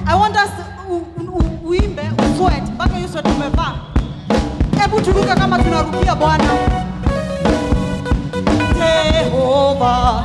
I want us uimbe sweat mpaka hiyo sweat umevaa. Hebu turuke kama tunarukia Bwana. Jehovah,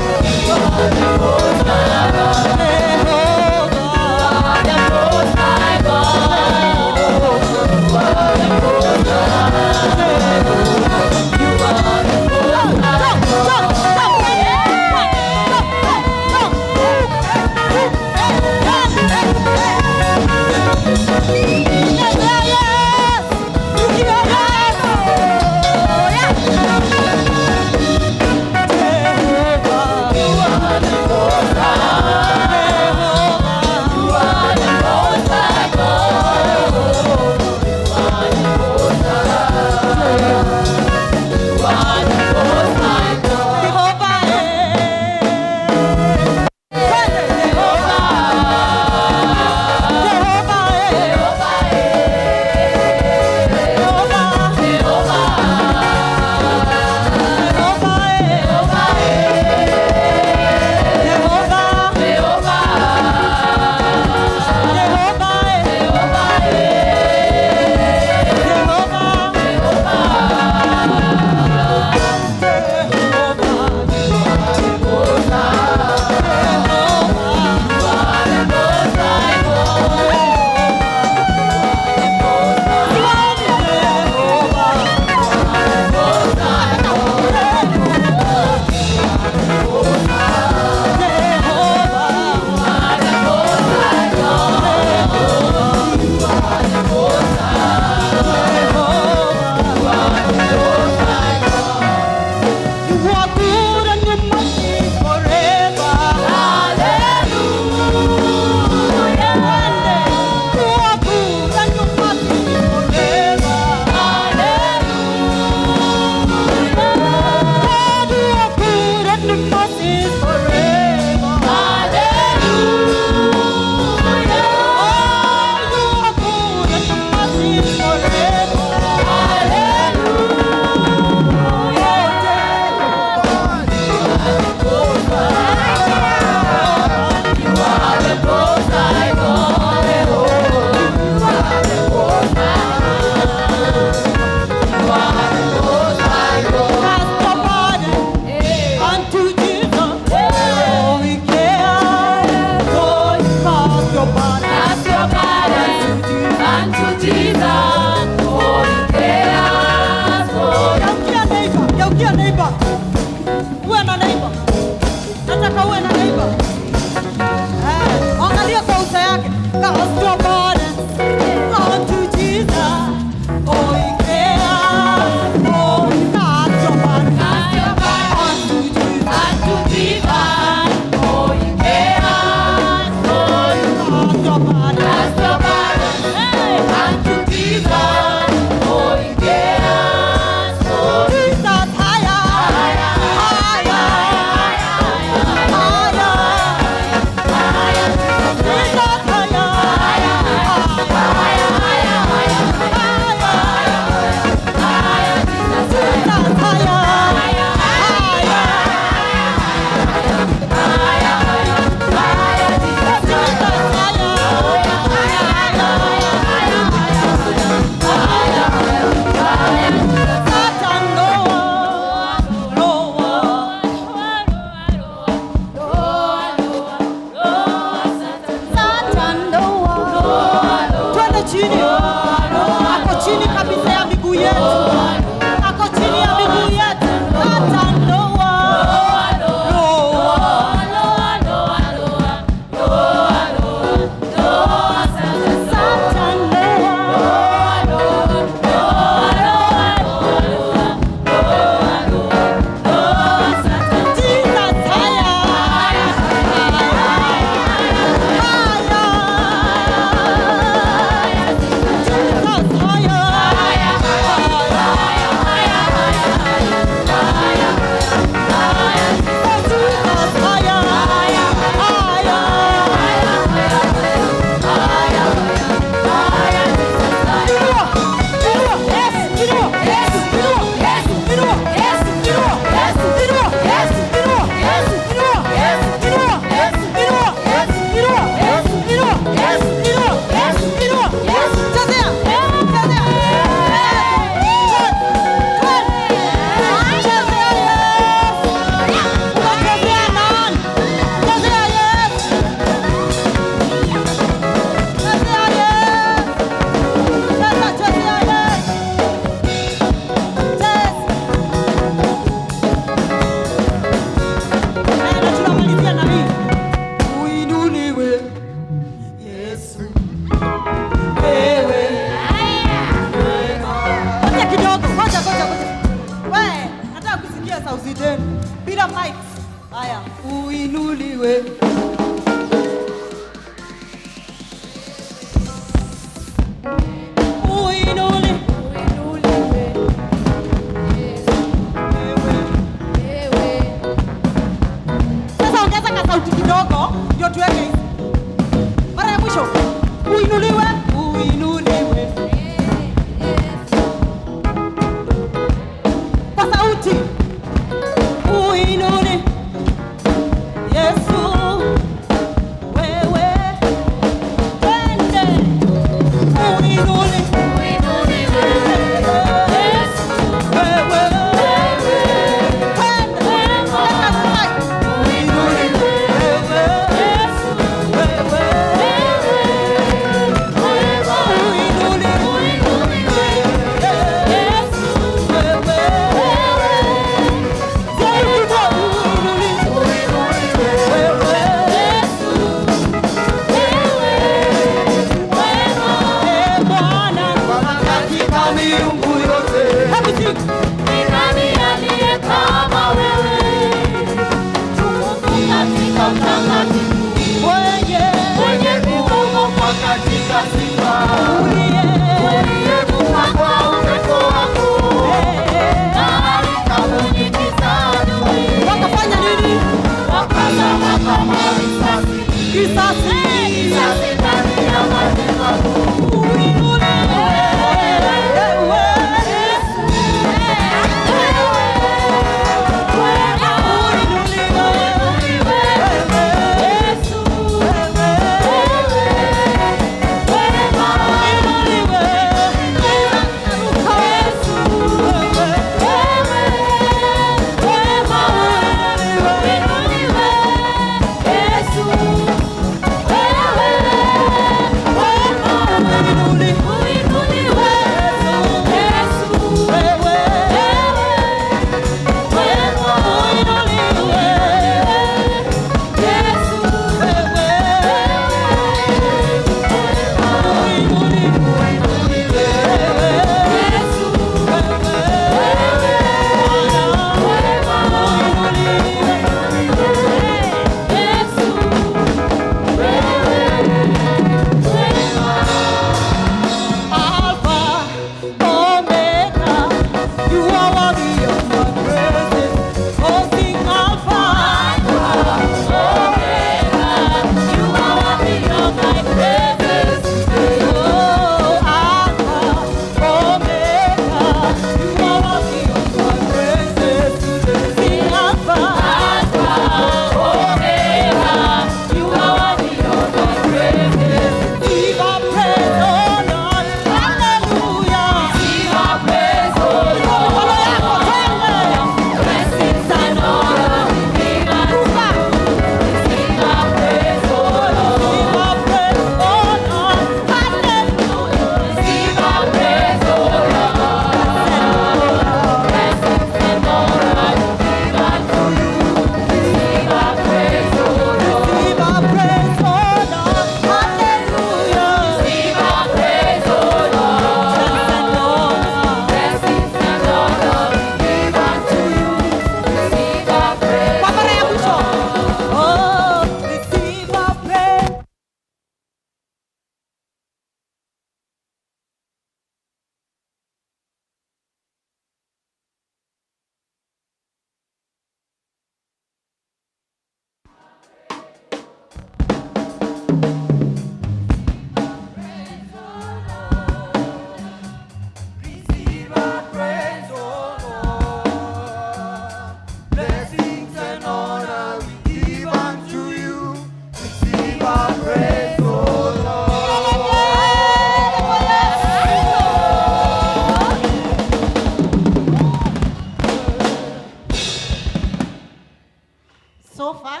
So far?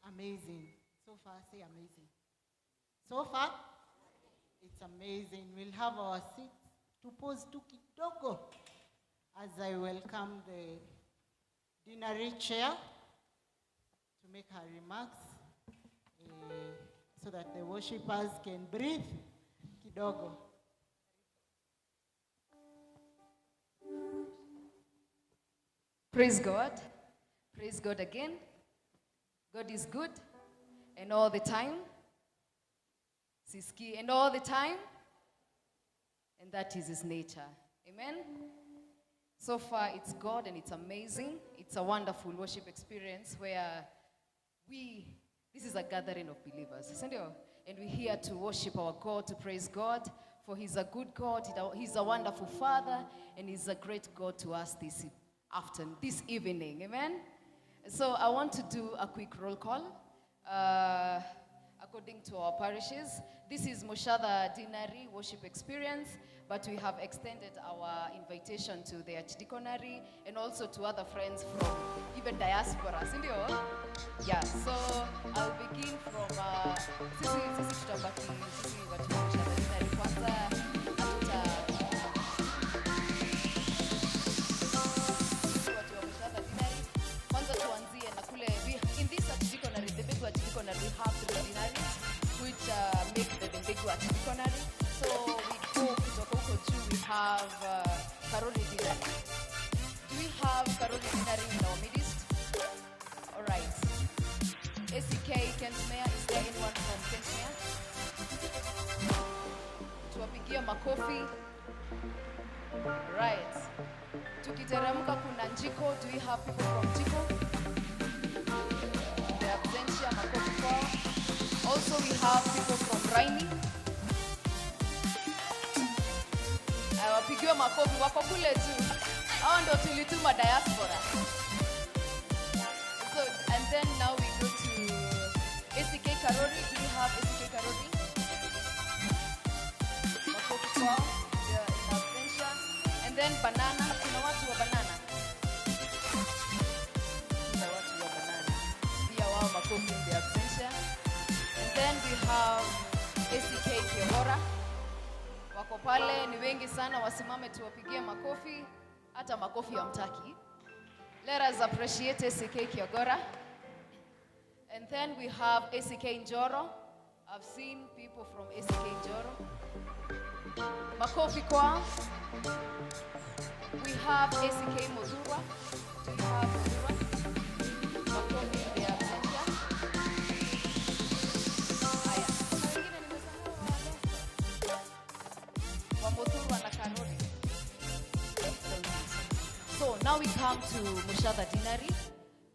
Amazing. So far, say amazing. So far? It's amazing. We'll have our seats to pause tu kidogo as I welcome the Dinari chair to make her remarks so that the worshippers can breathe kidogo. Praise God. Praise God again. God is good and all the time. Siski and all the time. And that is his nature. Amen. So far it's God and it's amazing. It's a wonderful worship experience where this is a gathering of believers. And we're here to worship our God, to praise God, for he's a good God, he's a wonderful Father, and he's a great God to us this evening. Amen. So I want to do a quick roll call according to our parishes. This is Moshada Dinari worship experience, but we have extended our invitation to the Archdeaconry and also to other friends from even diaspora. Yeah, so I'll begin from sisi tutabaki sisi watu wa Moshada Dinari kwanza we have the dinaries, which make the Mbegu Archdeaconry. So we go kutoka huko juu, we have Karoli Dinari. Do we have Karoli Dinari in our midst? All right. SEK Kentmere, is there anyone from Kentmere? Tuwapigia makofi. Right. Tukiteremka kuna Njiko. Do we have people from Njiko? The Absentia, makofi kwao. Also, we have people from Raini. Wapigiwa makofi, wako kule juu. Hao ndo tulituma diaspora. So, and then now we go to ACK Karori. Do you have ACK Karori? Makofi kwao, they are in absentia. And then Banana, kuna watu wa Banana. Kuna watu wa Banana. Pia wao makofi in the absentia. And then we have ACK Kehora. Wako pale ni wengi sana, wasimame tuwapigie makofi, hata makofi ya mtaki. Let us appreciate ACK Kiogora. And then we have ACK Njoro. I've seen people from ACK Njoro. Makofi kwa. We have ACK Mozurwa. Do you have Mozurwa? Makofi in the absentia. Haya. Wengine nimesahau wa Mozurwa na Karori. So now we come to Mushadha Dinari.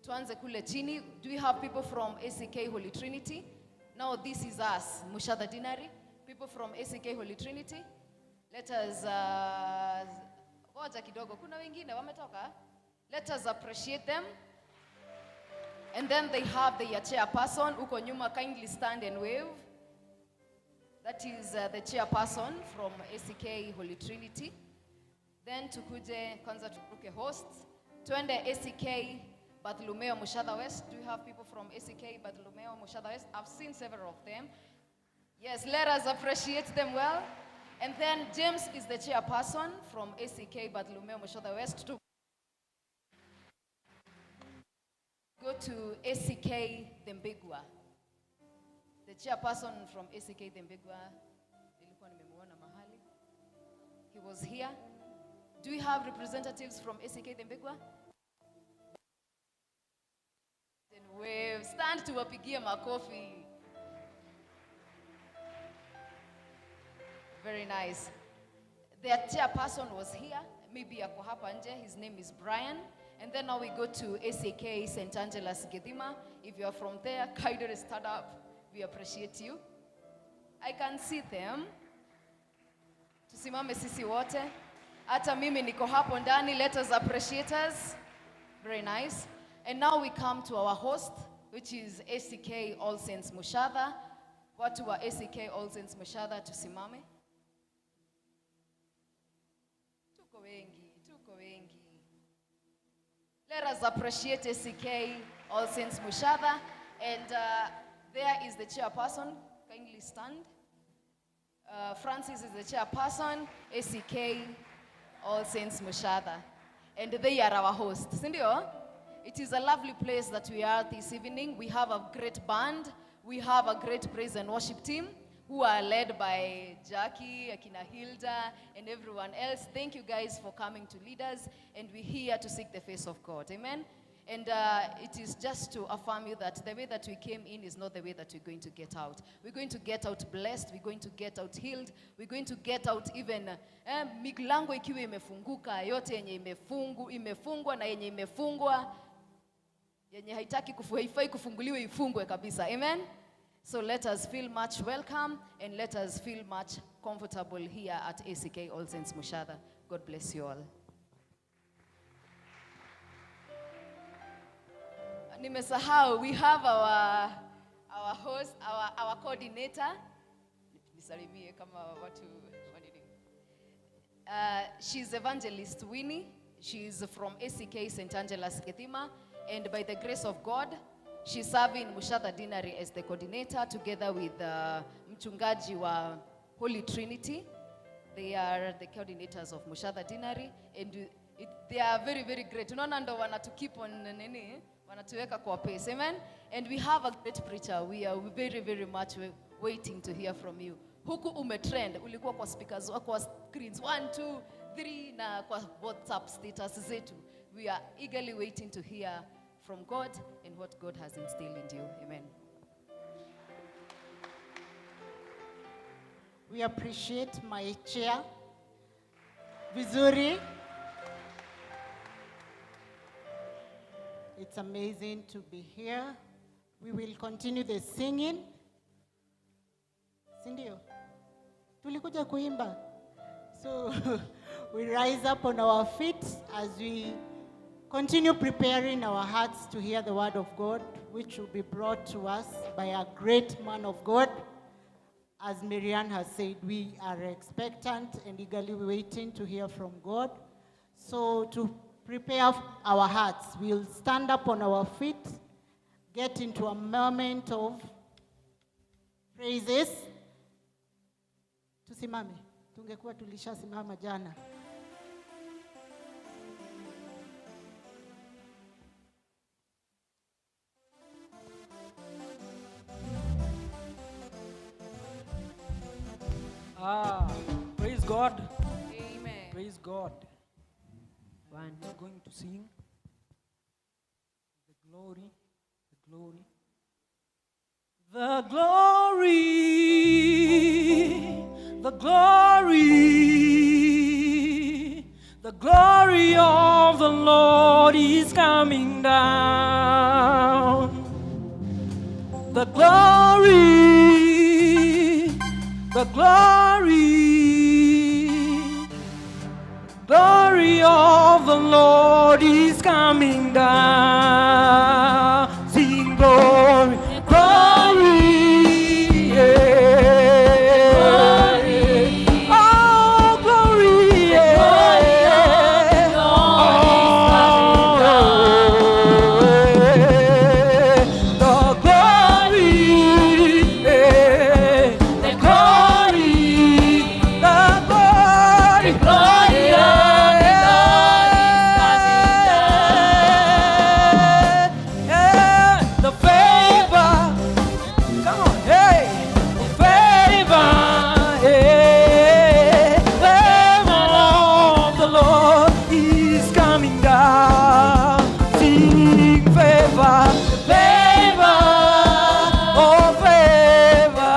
Tuanze kule chini. Do we have people from ACK Holy Trinity? Now this is us, Mushadha Dinari. People from ACK Holy Trinity. Let us ngoja kidogo. Kuna wengine wametoka. Let us appreciate them. And then they have the chairperson. Uko nyuma, kindly stand and wave. That is the chairperson from ACK Holy Trinity. Then tukuje kwanza turuke hosts. Twende ACK Bartholomeo Mushadha West. Do you have people from ACK Bartholomeo Mushadha West? I've seen several of them. Yes, let us appreciate them well. And then James is the chairperson from ACK Bartholomeo Mushadha West. To go to ACK Dembegwa. The chairperson from ACK Dembegwa, nilikuwa nimemuona mahali. He was here. Do we have representatives from ACK Dembegwa? Then wave. Stand to wapigie makofi. Very nice. Their chairperson was here. Maybe ako hapa nje. His name is Brian. And then now we go to ACK St. Angela's Gedima. If you are from there, kindly stand up. We appreciate you. I can see them. Tusimame sisi wote. Hata mimi niko hapo ndani. Let us appreciate us. Very nice. And now we come to our host, which is ACK All Saints Mushadha. Watu wa ACK All Saints Mushadha, tusimame. Tuko wengi. Let us appreciate ACK All Saints Mushadha. And there is the chairperson. Kindly stand. Francis is the chairperson, ACK All Saints Mushadha. And they are our hosts. Sindio? It is a lovely place that we are this evening. We have a great band. We have a great praise and worship team who are led by Jackie, Akina Hilda, and everyone else. Thank you guys for coming to lead us. And we're here to seek the face of God. Amen? And it is just to affirm you that the way that we came in is not the way that we're going to get out. We're going to get out blessed. We're going to get out healed. We're going to get out even milango ikiwa imefunguka, yote yenye imefungwa na yenye imefungwa, yenye haifai kufunguliwe ifungwe kabisa. Amen? So let us feel much welcome and let us feel much comfortable here at ACK All Saints Mushadha. God bless you all. Nimesahau, we have our host, our coordinator. Nisalimie kama watu wanini. She's Evangelist Winnie. She's from ACK St. Angela's Gedima. And by the grace of God, she's serving Mushadha Dinari as the coordinator together with Mchungaji wa Holy Trinity. They are the coordinators of Mushadha Dinari. And they are very, very great. Unaona ndo wana to keep on nini? Wanatuweka kwa pace. Amen? And we have a great preacher. We are very, very much waiting to hear from you. Huku umetrend, ulikuwa kwa speakers, kwa screens 1, 2, 3 na kwa WhatsApp status zetu. We are eagerly waiting to hear from God and what God has instilled in you. Amen. We appreciate my chair. Vizuri. It's amazing to be here. We will continue the singing. si ndio? Tulikuja kuimba. So we rise up on our feet as we continue preparing our hearts to hear the word of God, which will be brought to us by a great man of God. As Marianne has said, we are expectant and eagerly waiting to hear from God. So to prepare our hearts, we'll stand up on our feet, get into a moment of praises. Tusimame. Tungekuwa tulishasimama jana. Praise God. Amen. Praise God. One. I'm going to sing the glory, the glory, the glory, the glory of the Lord is coming down. The glory, the glory of the Lord is coming down. Sing glory, glory, yeah. Oh, glory, yeah. The glory, yeah. The glory, the favor, come on, hey, the favor, hey, favor of the Lord is coming down. Sing favor, favor, oh favor,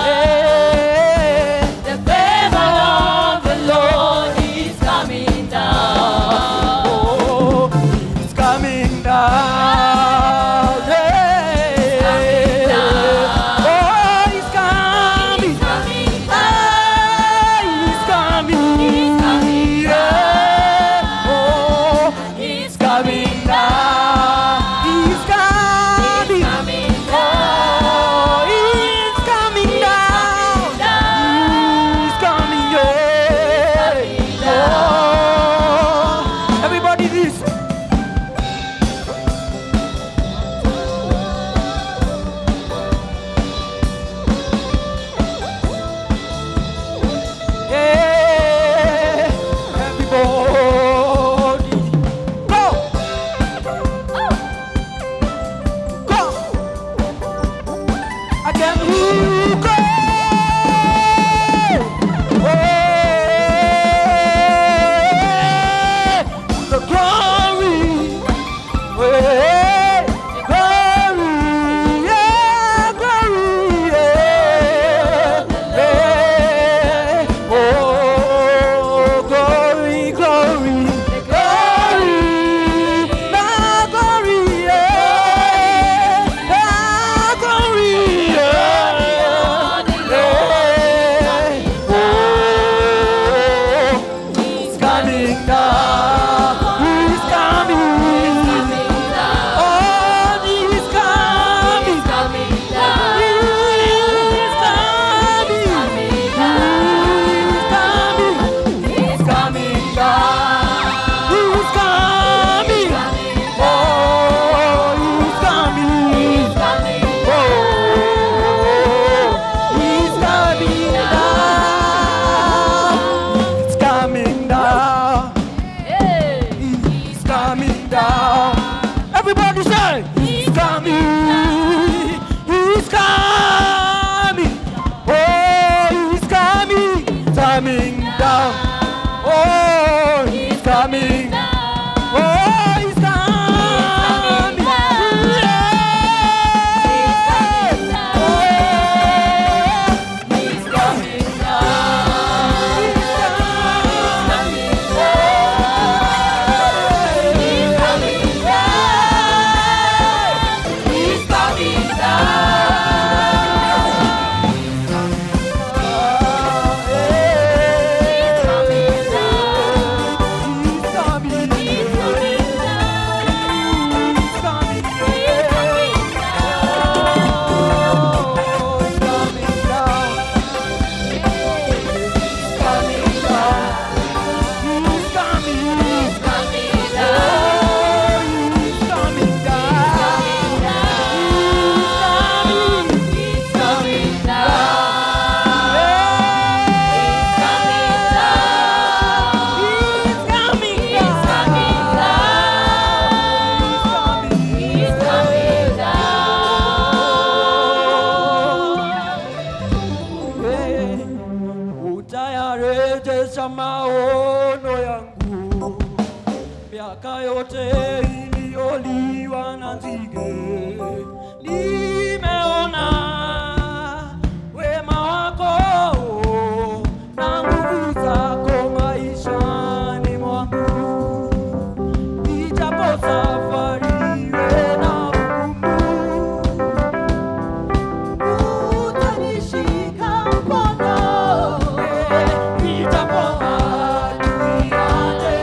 hey, the favor of the Lord is coming down. Oh, it's coming down. Everybody listen. Yeah, everybody, go, go. Again, go. The glory, glory, yeah, glory, yeah. Oh, glory, glory, glory, the glory, yeah, the glory, yeah. katika maono yangu, miaka yote iliyoliwa na nzige, nimeona wema wako na nguvu zako maishani mwangu. Ijapo safari iwe na ugumu, utanishika mkono. Ijapo adui aje,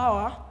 sawa.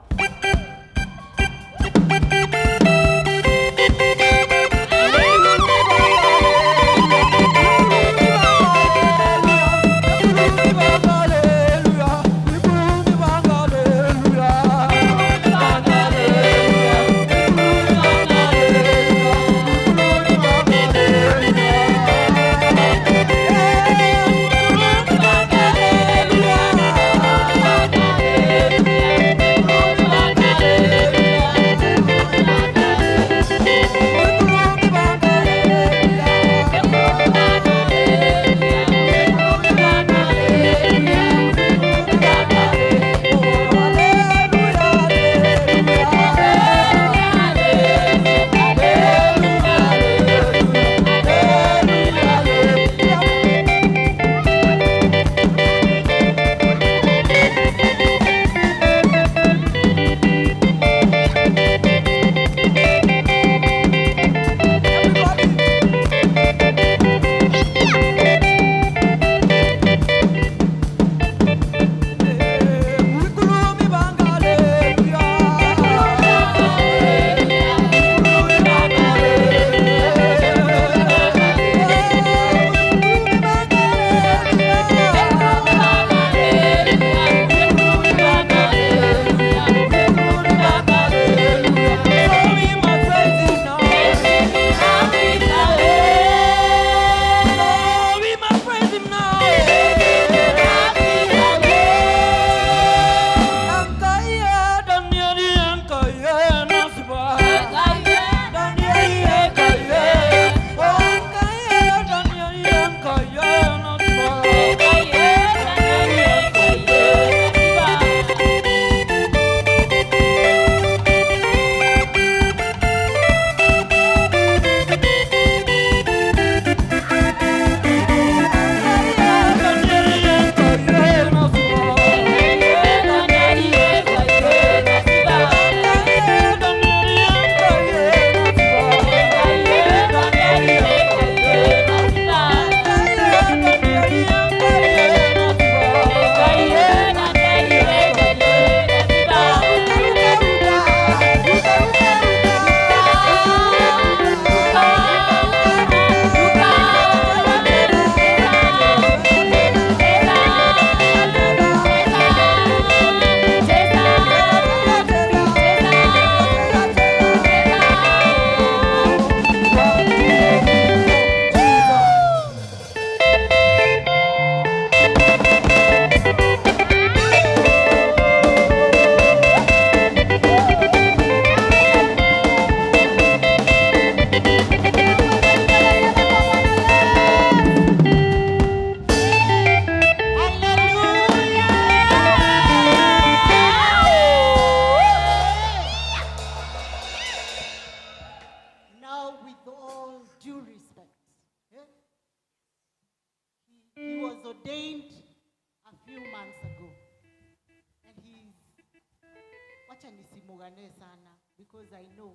wacha nisimugane sana because I know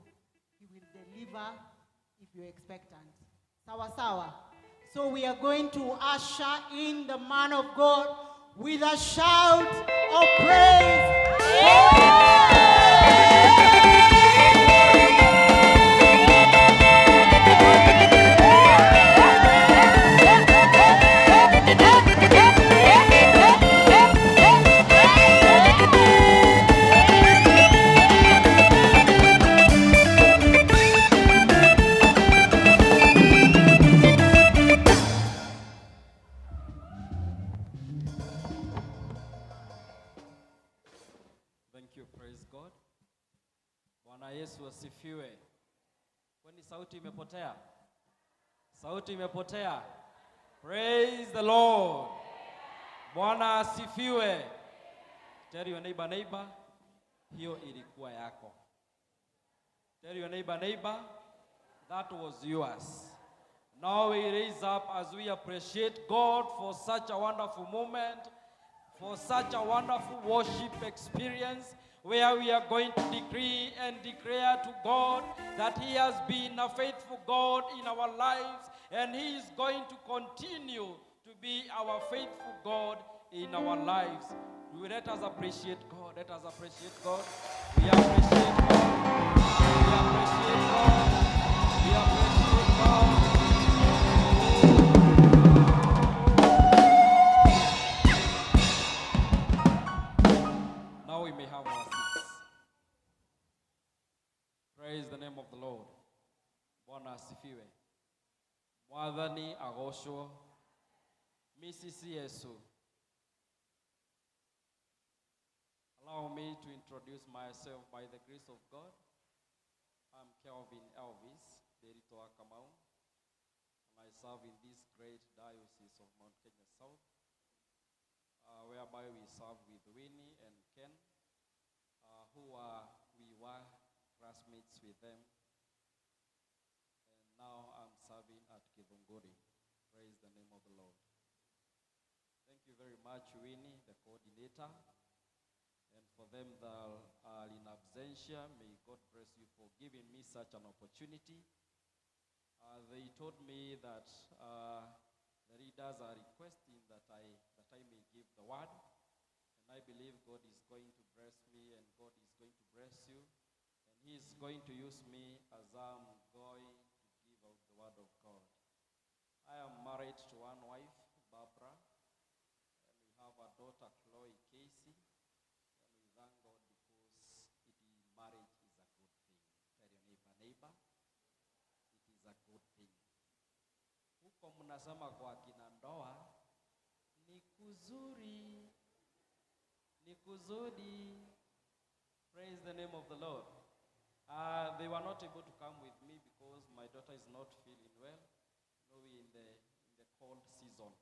he will deliver if you're expectant. Sawa sawa. So we are going to usher in the man of God with a shout of praise. Thank you, praise God. Bwana Yesu asifiwe. Kwani sauti imepotea? Sauti imepotea. Praise the Lord. Bwana asifiwe. Tell your neighbor, hiyo ilikuwa yako. Tell your neighbor, that was yours. Now we raise up as we appreciate God for such a wonderful moment, for such a wonderful worship experience where we are going to decree and declare to God that He has been a faithful God in our lives and He is going to continue to be our faithful God in our lives. Let us appreciate God. Let us appreciate God. We appreciate God. We appreciate God. We appreciate God. Now we may have our seats. Praise the name of the Lord. Bwana asifiwe. Mwathani agoshwo. Mrs. Yesu. Allow me to introduce myself by the grace of God. I'm Kelvin Elvis Derito Akamau, and I serve in this great diocese of Mount Kenya South, whereby we serve with Winnie and Ken, we were classmates with them, and now I'm serving at Kidhunguri. Praise the name of the Lord. Thank you very much, Winnie, the coordinator. And for them that are in absentia, may God bless you for giving me such an opportunity. They told me that the leaders are requesting that I may give the word. And I believe God is going to bless me and God is going to bless you. And He is going to use me as I'm going to give out the word of God. I am married to one wife, Barbara, and we have a daughter, Chloe Casey. Thank God because marriage is a good thing. Tell your neighbor, it is a good thing. Huko mnasema kwa kina ndoa ni kuzuri, ni kuzuri. Praise the name of the Lord. They were not able to come with me because my daughter is not feeling well. You know, we in the cold season,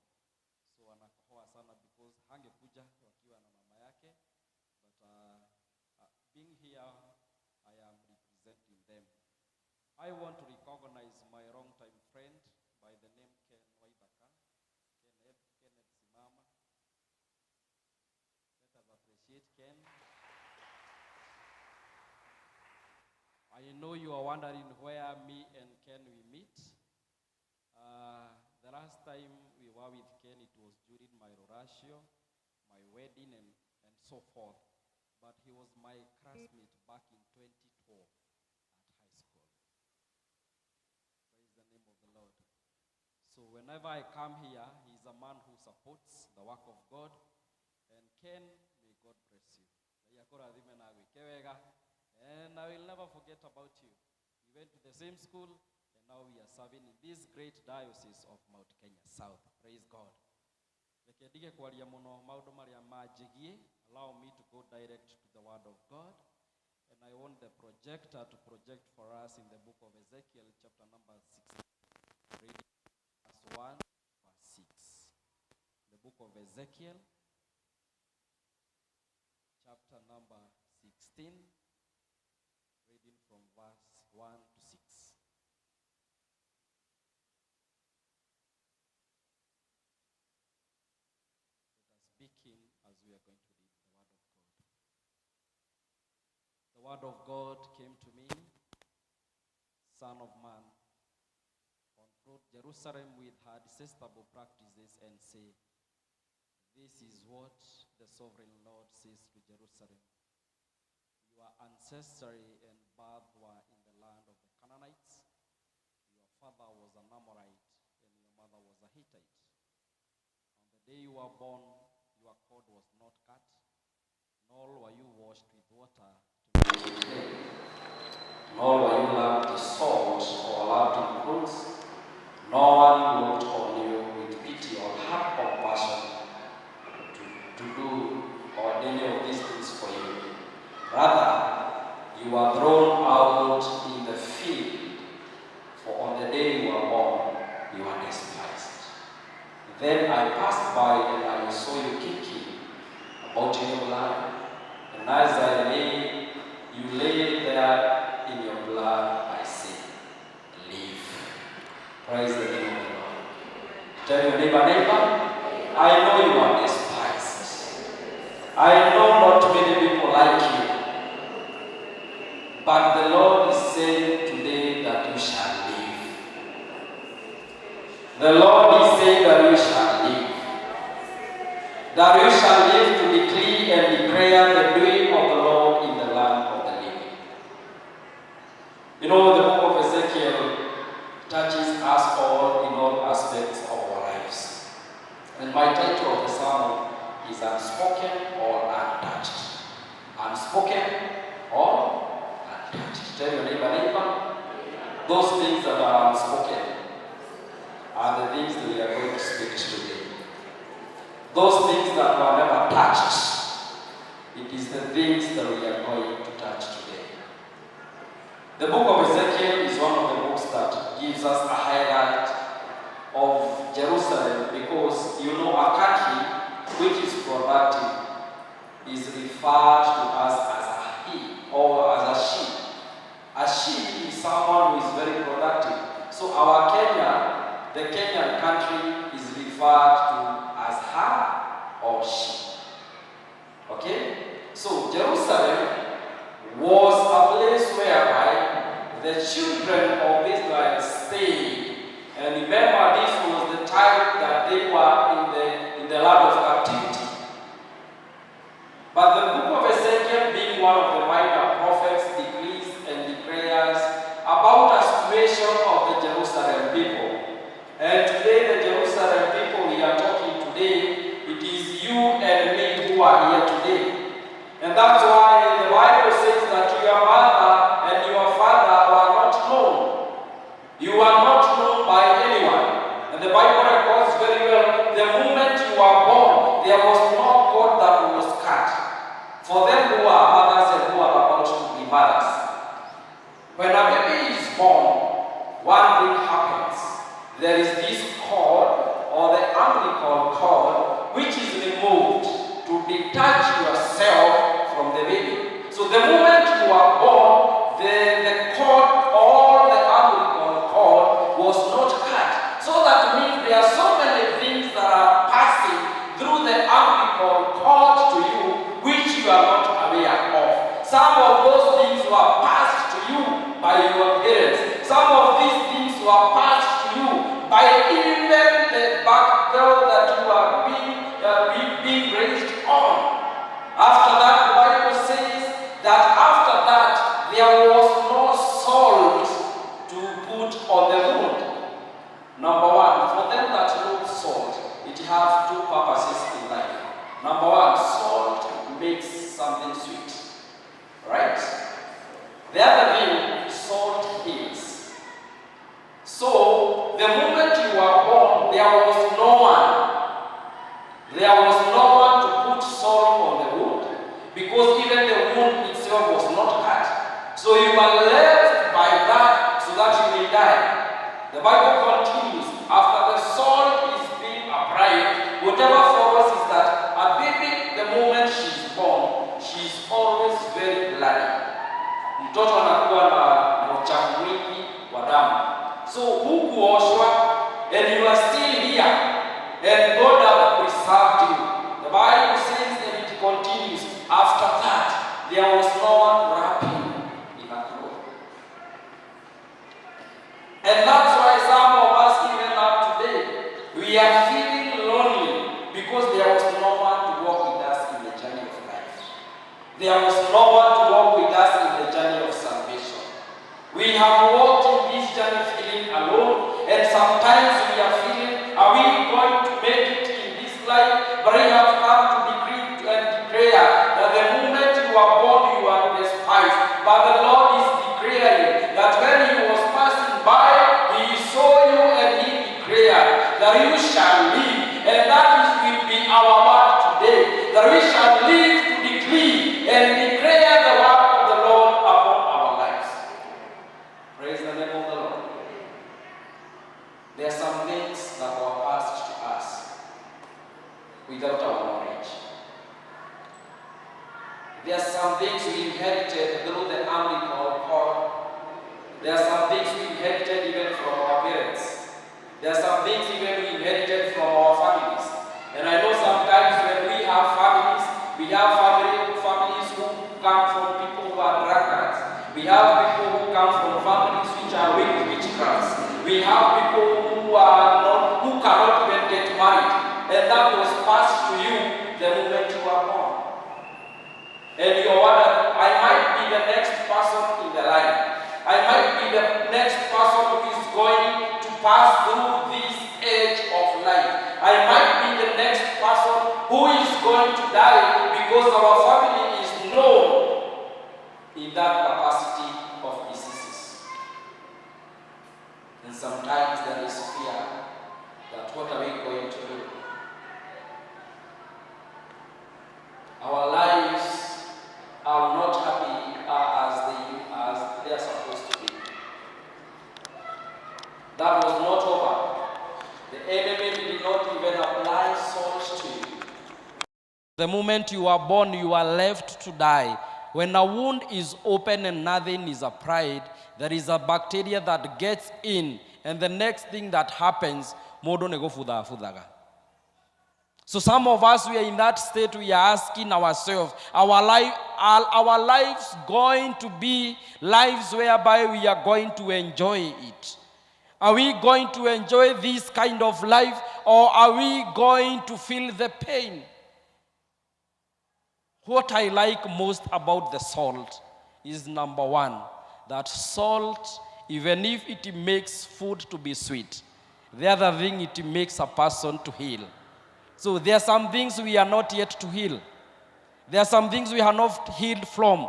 so anakohoa sana because hangekuja wakiwa na mama yake. Being here, I am representing them. I want to recognize my long-time friend by the name Ken Waithaka. Kenneth Simama. Let us appreciate Ken. I know you are wondering where me and Ken we meet. The last time we were with Ken, it was during my Rorashio, my wedding, and so forth. But he was my classmate back in 2012 at high school. Praise the name of the Lord. So whenever I come here, he's a man who supports the work of God. And Ken, may God bless you. And I will never forget about you. We went to the same school, and now we are serving in this great diocese of Mount Kenya South. Praise God. Allow me to go direct to the word of God. And I want the projector to project for us in the book of Ezekiel, chapter number 16, reading verse 1, verse 6. The book of Ezekiel, chapter number 16, reading from verse 1 to 6. Speaking as we are going to read the word of God. The word of God came to me, Son of man, confront Jerusalem with her detestable practices and say, this is what the sovereign Lord says to Jerusalem. Your ancestry and birth were in the land of the Canaanites. Your father was an Amorite and your mother was a Hittite. On the day you were born, your cord was not cut, nor were you washed with water to make it clean, nor were you loved in salt or loved in clothes. No one looked on you with pity or had compassion to do or any of these things for you. Rather, you were thrown out in the field, for on the day you were born, you were despised. Then I passed by and I saw you kicking about in your blood. And as you lay there in your blood, I said, live. Praise the name of the Lord. Tell your neighbor, I know you are despised. I know not many people like you. But the Lord is saying today that you shall live. The Lord is saying that you shall live. That you shall live to decree know, the book of Ezekiel touches us all in all aspects of our lives. And my title of the sermon is Unspoken or Untouched. Unspoken or untouched. Tell your neighbor, those things that are unspoken are the things that we are going to speak today. Those things that were never touched, it is the things that we are going to touch today. The book of Ezekiel is one of the books that gives us a highlight of Jerusalem, because you know, a country which is productive is referred to us as a he or as a she. A she is someone who is very productive. So our Kenya, the Kenyan country, is referred to as her or she. Okay? So Jerusalem was a place whereby the children of Israel stayed. And remember, this was the time that they were in the land of captivity. But the book of Ezekiel, being one of the minor prophets, decrees and declares about a situation of the Jerusalem people. And today, the Jerusalem people we are talking today, it is you and me who are here today. And that's why the Bible says that your mother and your father were not known. You are not known by anyone. And the Bible records very well, the moment you were born, there was no cord that was cut. For them who are mothers and who are about to be mothers. When a baby is born, one thing happens. There is this cord, or the umbilical cord, which is removed to detach yourself from the baby. So the moment you are born, the cord, or the umbilical cord, was not cut. So that means there are so many things that are passing through the umbilical cord to you, which you are not aware of. Some of those things were passed to you by your parents. Some of these things were passed to you by even the background that you are being raised on. After that, the Bible says that after that, there was no salt to put on the wound. Number one, for them that love salt, it has two purposes in life. Number one, salt makes something sweet. Right? The other thing, salt heals. So, the moment you were born, there was no one. There was no one to put salt on the wound, because even the wound itself was not cut. So you were left by that so that you may die. The Bible continues, after the salt is being applied, whatever follows is that a baby, the moment she's born, she's always very bloody. Mtoto anakuwa na uchafu mwingi wa damu. So hukuoshwa, and you are still here, and God has preserved you. The Bible says, and it continues, after that, there was no one wrapping in a cloth. And that's why some of us, even up today, we are feeling lonely, because there was no one to walk with us in the journey of life. There was no one to walk with us in the journey of salvation. We have walked in this journey feeling alone, and sometimes we are feeling, are we going to make it in this life? But I have come to decree and declare that the moment you are born, you are despised. But the Lord is declaring that when He was passing by, He saw you and He declared that you shall live. And that will be our word today, that we shall live to decree and declare the word of the Lord upon our lives. Praise the name of the Lord. There are some things that were passed to us without our knowledge. There are some things we inherited through the umbilical cord. There are some things we inherited even from our parents. There are some things even we inherited from our families. And I know sometimes when we have families who come from people who are drunkards. We have people who come from families which are weak witchcrafts. We have people who cannot even get married. And that was passed to you the moment you were born. And you're wondering, I might be the next person in the line. I might be pass through this age of life. I might be the next person who is going to die because our family is known in that capacity of diseases. And sometimes there is fear that what are we going to do? Our lives are not happy as they are supposed to be. That was not over. The enemy did not even apply salt to you. The moment you are born, you are left to die. When a wound is open and nothing is applied, there is a bacteria that gets in, and the next thing that happens, modo nego fudaga. So some of us, we are in that state, we are asking ourselves, are our lives going to be lives whereby we are going to enjoy it? Are we going to enjoy this kind of life, or are we going to feel the pain? What I like most about the salt is, number one, that salt, even if it makes food to be sweet, the other thing, it makes a person to heal. So there are some things we are not yet to heal. There are some things we are not healed from.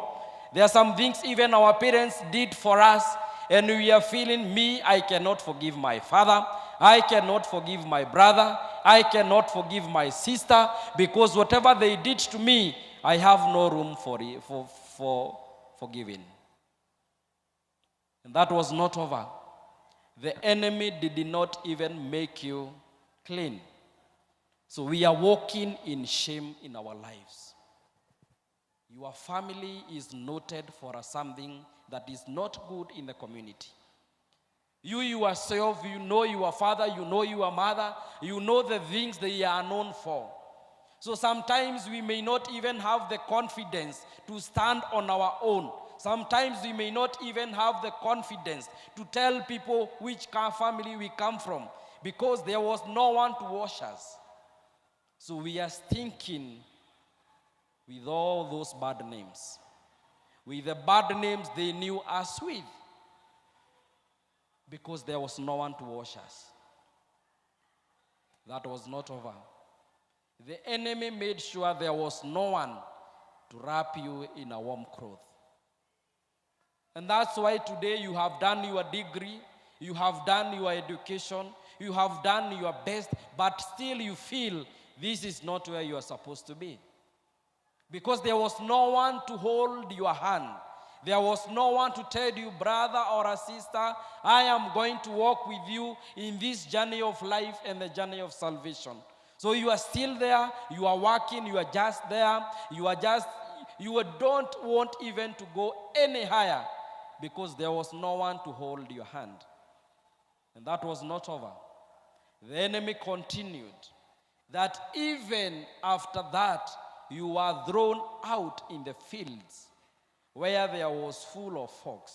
There are some things even our parents did for us, and we are feeling, I cannot forgive my father, I cannot forgive my brother, I cannot forgive my sister, because whatever they did to me, I have no room for forgiving. And that was not over. The enemy did not even make you clean. So we are walking in shame in our lives. Your family is noted for something that is not good in the community. You yourself, you know your father, you know your mother, you know the things they are known for. So sometimes we may not even have the confidence to stand on our own. Sometimes we may not even have the confidence to tell people which family we come from, because there was no one to wash us. So we are stinking with all those bad names, with the bad names they knew us with, because there was no one to wash us. That was not over. The enemy made sure there was no one to wrap you in a warm cloth. And that's why today you have done your degree, you have done your education, you have done your best, but still you feel this is not where you are supposed to be. Because there was no one to hold your hand. There was no one to tell you, brother or a sister, I am going to walk with you in this journey of life and the journey of salvation. So you are still there, you are working, you are just there, you don't want even to go any higher, because there was no one to hold your hand. And that was not over. The enemy continued, that even after that, you were thrown out in the fields where there was full of fox.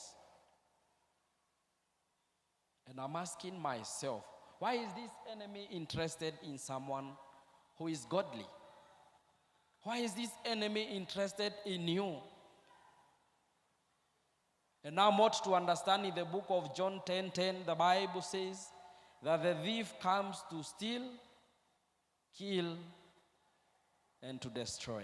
And I'm asking myself, why is this enemy interested in someone who is godly? Why is this enemy interested in you? And now more to understand, in the book of John 10:10, the Bible says that the thief comes to steal, kill, and to destroy.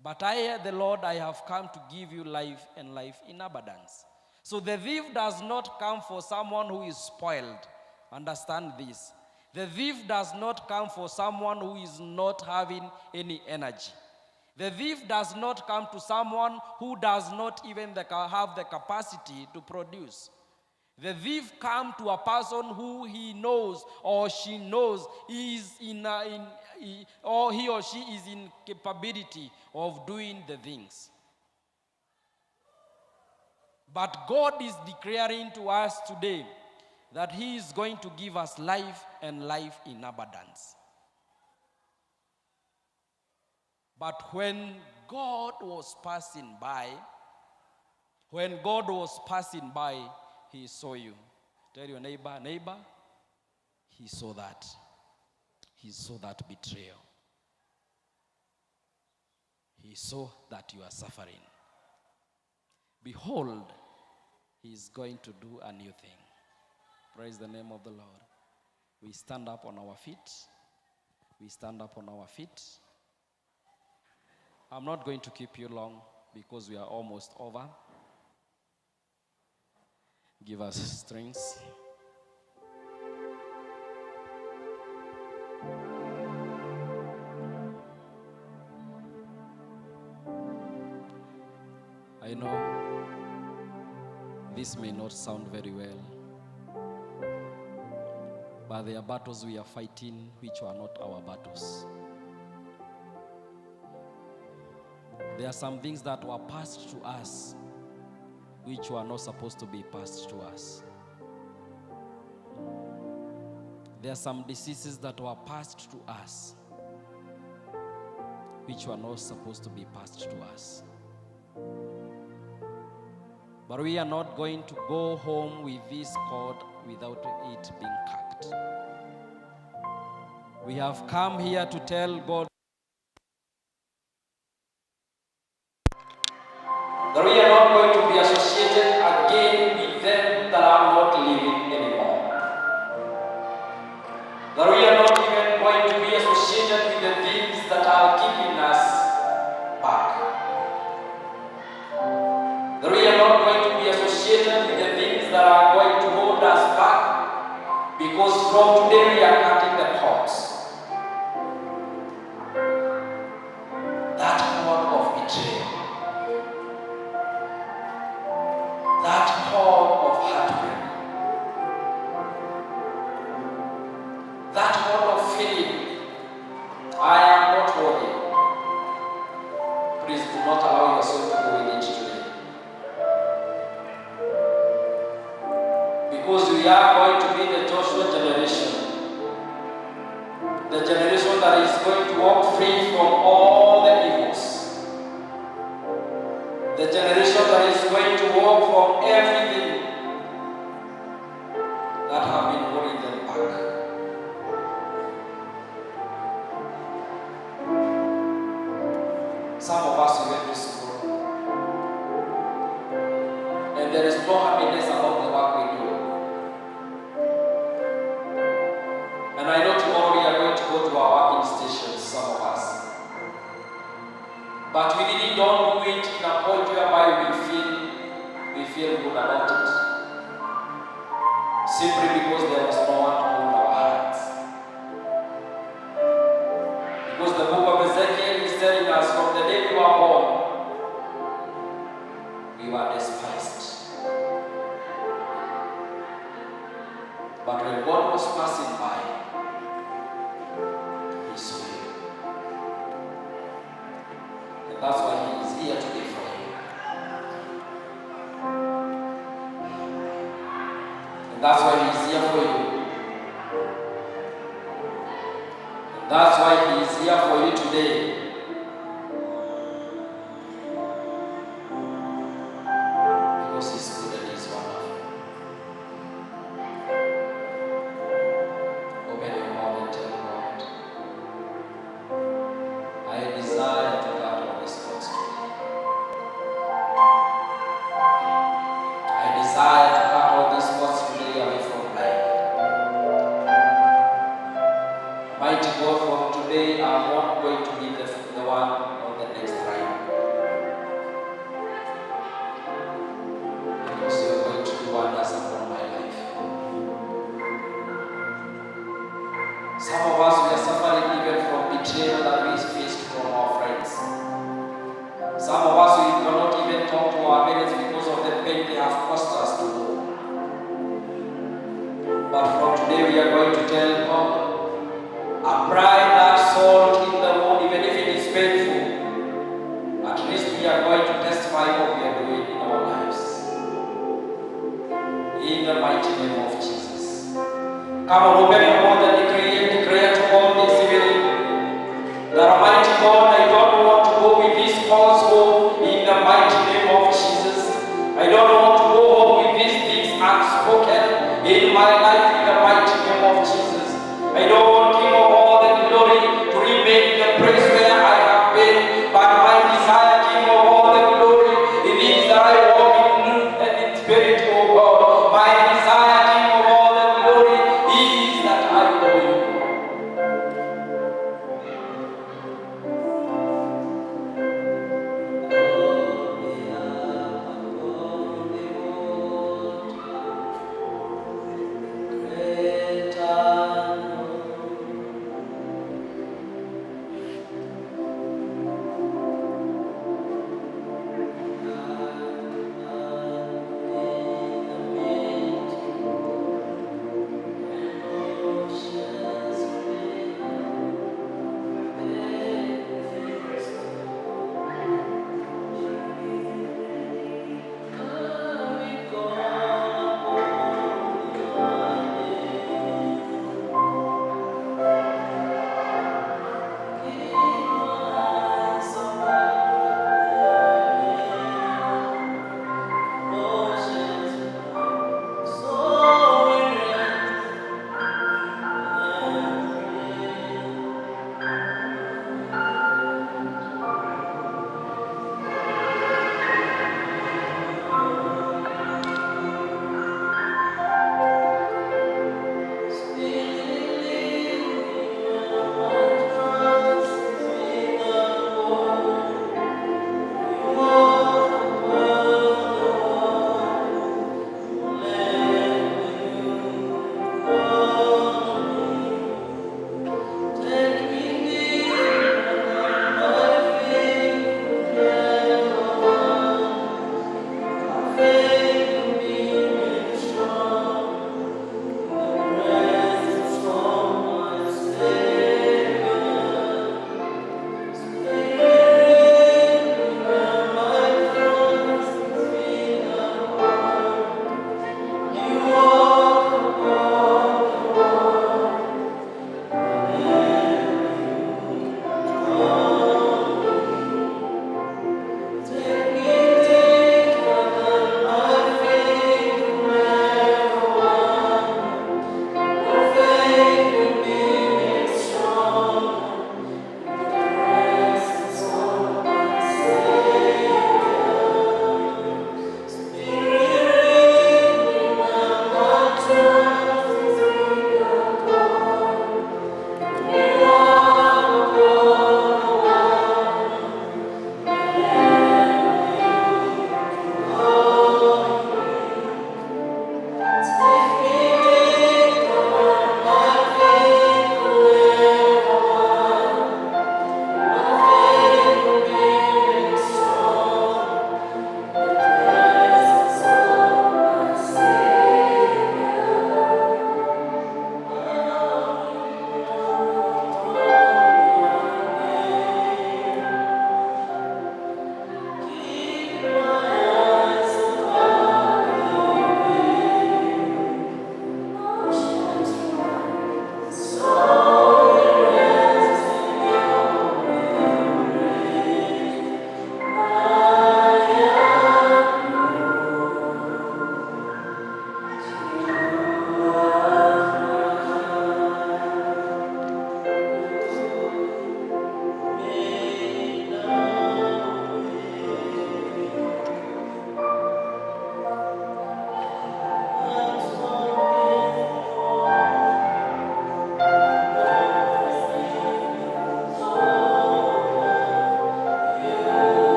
But I, the Lord, I have come to give you life, and life in abundance. So the thief does not come for someone who is spoiled. Understand this. The thief does not come for someone who is not having any energy. The thief does not come to someone who does not even have the capacity to produce. The thief comes to a person who he knows or she knows is or he or she is in capability of doing the things. But God is declaring to us today that he is going to give us life, and life in abundance. But when God was passing by, he saw you. Tell your neighbor, he saw that. He saw that betrayal. He saw that you are suffering. Behold, he is going to do a new thing. Praise the name of the Lord. We stand up on our feet. We stand up on our feet. I'm not going to keep you long because we are almost over. Give us strength. I know this may not sound very well, but there are battles we are fighting which are not our battles. There are some things that were passed to us which were not supposed to be passed to us. There are some diseases that were passed to us which were not supposed to be passed to us. But we are not going to go home with this cord without it being cut. We have come here to tell God that we are not going to be associated again with them that are not living anymore. That we are not even going to be associated with the things that are keeping us back. That we are not going to be associated with the things that are going to hold us back, because from today we are cutting the cords. That cord of betrayal, that cord of heartbreak, that cord of feeling, I am not worthy. Please do not allow yourself to go with it today. Because we are going to be the Joshua generation. The generation that is going to walk free from all the evils. The generation that is going to walk from everything that have been holding them back. Some of us went to school, and there is no happiness about the work we do. And I know tomorrow we are going to go to our working stations, some of us. But we really don't do it in a point whereby we feel good about it. Simply because there was no one to hold our hands. Because the book of Ezekiel is telling us from the day we were born, we were despised. But when God was passing by, He saw you. And that's why He is here today for you. And that's why He is here for you. And that's why He is here for you today. Because He's good and He's wonderful. Open your mouth and tell God, I desire to cut all these cords today. I desire to cut all these cords today away from life. Mighty God, from today I'm not going to be the one on the next ride. Because you're going to do wonders upon my life. Some of us, we are suffering even from betrayal that we faced from our friends. Some of us, we cannot even talk to our parents because of the pain they have caused us to do. But from today, we are going to tell God, apply that salt in the wound, even if it is painful. At least we are going to testify what we are doing in our lives. In the mighty name of Jesus. Come on, open your mouth and declare to God this evening that Almighty God, I don't want to go with this cause home in the mighty name of Jesus. I don't want to go home with these things unspoken in my life in the mighty name of Jesus. I don't want King of all the glory to remain in the place where I have been, but my desire, King of all the glory, it is that I walk in truth and in spirit, O God. My desire, King of all the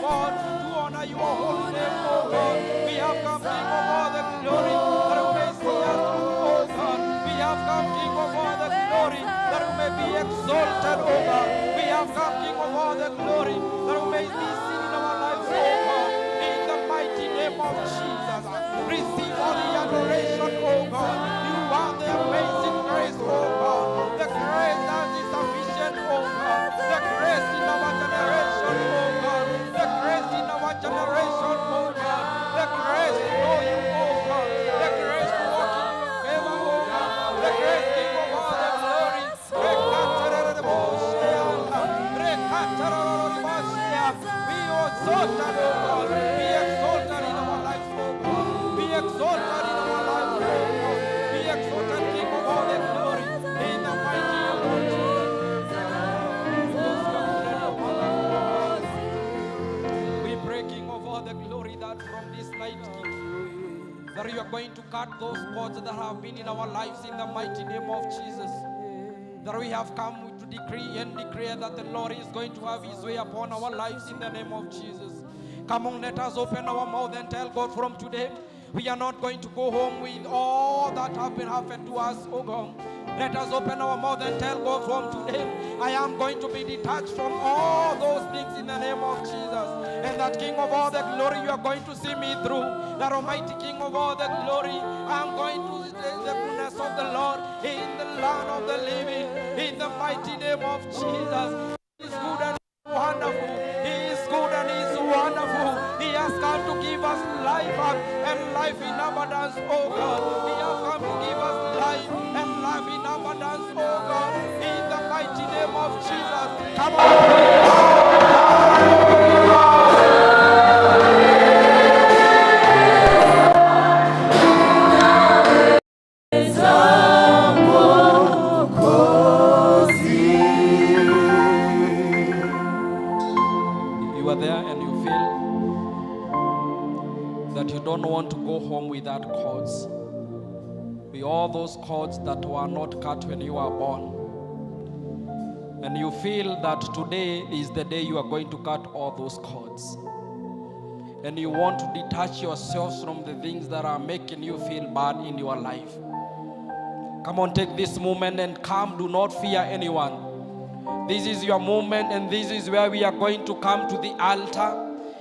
God, to honor your holy name, oh God. We have come, King of all the glory, that you may see us through, oh God. We have come, King of all the glory, that you may be exalted, oh God. We have come, King of all the glory, that you may be seen in our lives, oh God. In the mighty name of Jesus, receive all the adoration, oh God. You are the amazing grace, oh God. The grace that is sufficient, oh God. The grace in our generation, oh God. The grace in our generation, oh God. The grace to know you, oh God. The grace to walk in your favor, oh God. The grace, King of all the glory. Be exalted, oh God. Be exalted in our lives, oh God. Be exalted in our lives, oh God. Be exalted, King of all the glory. In the mighty name of Jesus. We pray, King of all the glory, that from this night, King, that you are going to cut those cords that have been in our lives in the mighty name of Jesus. That we have come to decree and declare that the Lord is going to have his way upon our lives in the name of Jesus. Come on, let us open our mouth and tell God from today, we are not going to go home with all that have been happened to us, oh God. Let us open our mouth and tell God from today, I am going to be detached from all those things in the name of Jesus. And that King of all the glory, you are going to see me through. That Almighty King of all the glory, I am going to see the goodness of the Lord in the land of the living, in the mighty name of Jesus. He is good and wonderful. He is good and he is wonderful. He has come to give us life and life in abundance, oh God. He has come to give us life and life in abundance, oh God. In the mighty name of Jesus. Come on. You are there and you feel that you don't want to go home without cords. With all those cords that were not cut when you were born. And you feel that today is the day you are going to cut all those cords. And you want to detach yourselves from the things that are making you feel bad in your life. Come on, take this moment and come. Do not fear anyone. This is your moment, and this is where we are going to come to the altar.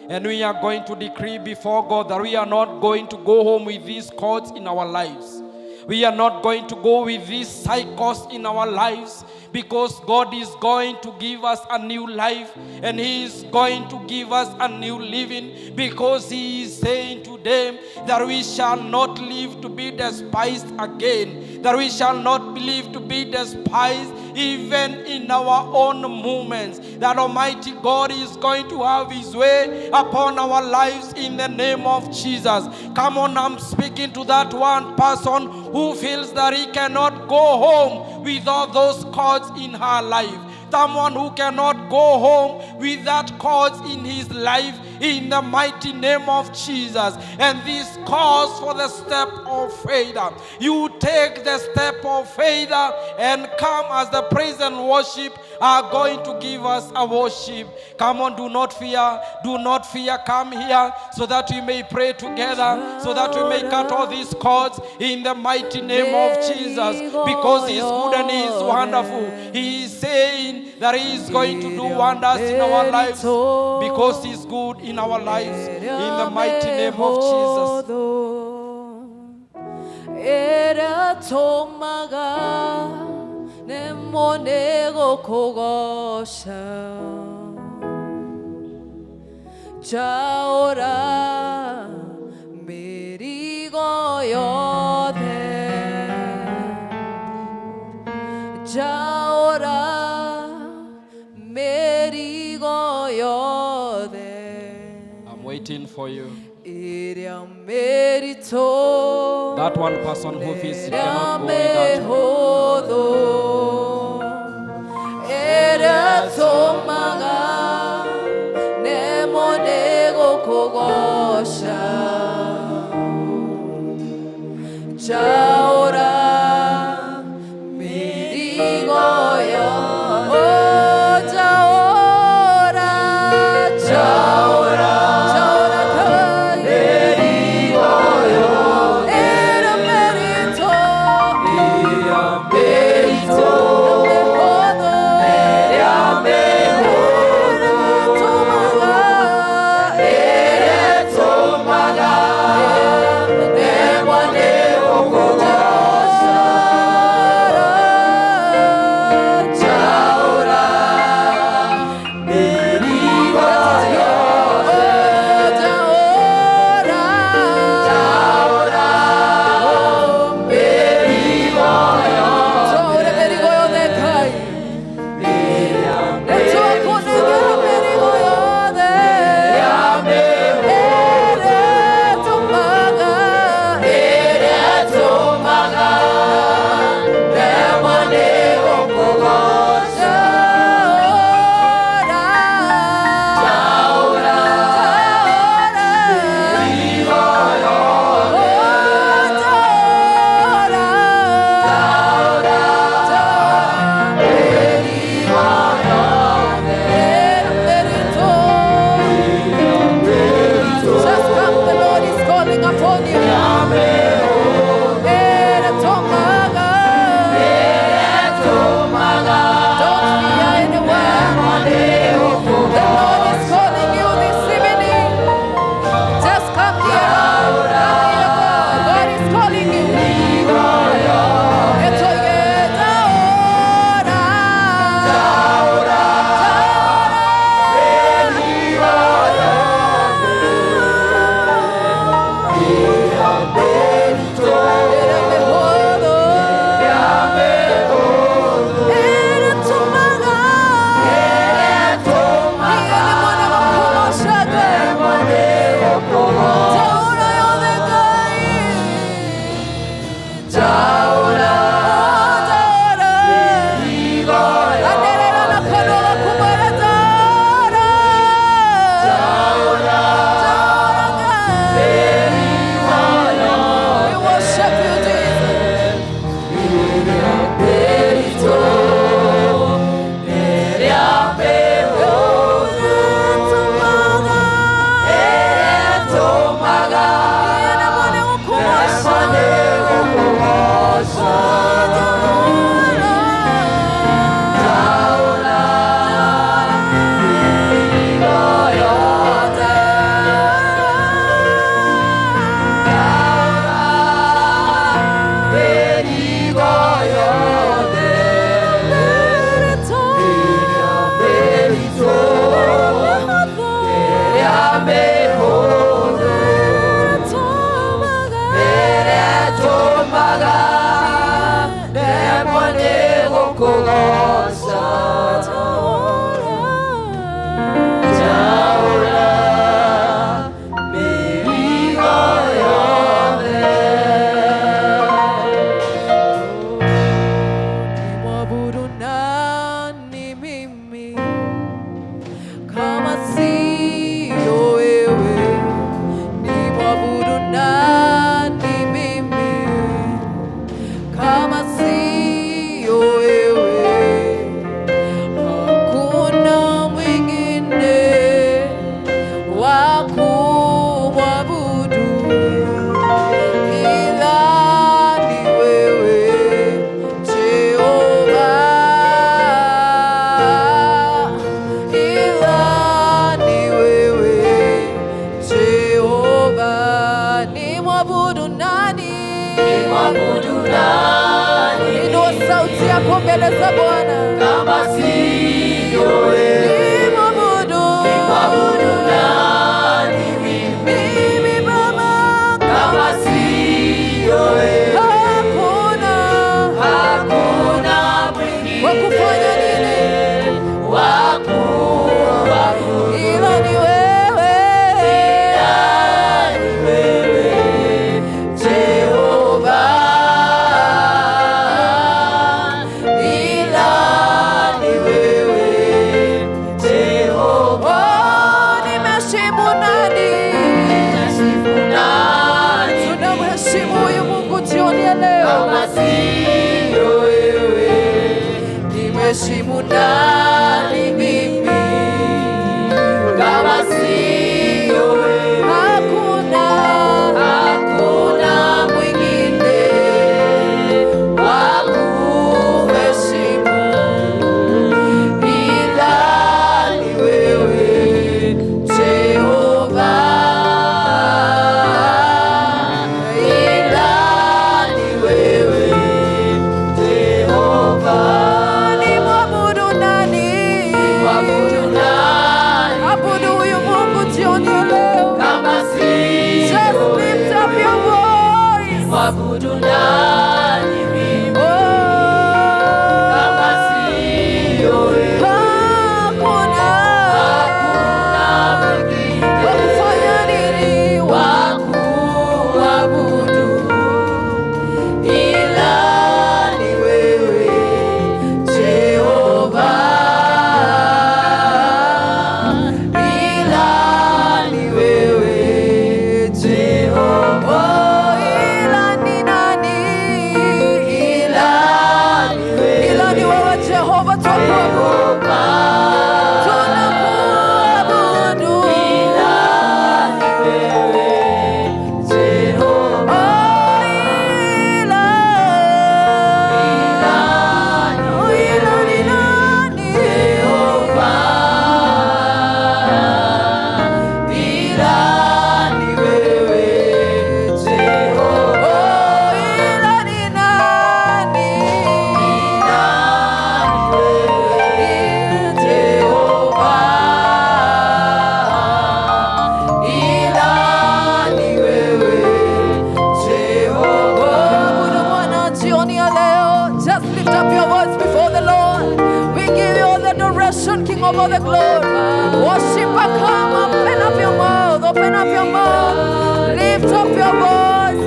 And we are going to decree before God that we are not going to go home with these cords in our lives. We are not going to go with these cycles in our lives, because God is going to give us a new life, and He is going to give us a new living, because He is saying to them that we shall not live to be despised again, that we shall not live to be despised even in our own moments, that Almighty God is going to have His way upon our lives in the name of Jesus. Come on, I'm speaking to that one person who feels that he cannot go home with all those cords in her life. Someone who cannot go home without cords in his life, in the mighty name of Jesus. And this calls for the step of faith. You take the step of faith and come as the praise and worship are going to give us a worship. Come on, do not fear. Do not fear. Come here so that we may pray together, so that we may cut all these cords in the mighty name of Jesus. Because He is good and He is wonderful. He is saying that He is going to do wonders in our lives, because He is good in our lives. In the mighty name of Jesus. Era tomaga ne monego kogosha Jaora merigo yode Jaora merigo yode. I'm waiting for you. That one person who feels he cannot go without Jaora merigoyo, oh Jaora, Jaora.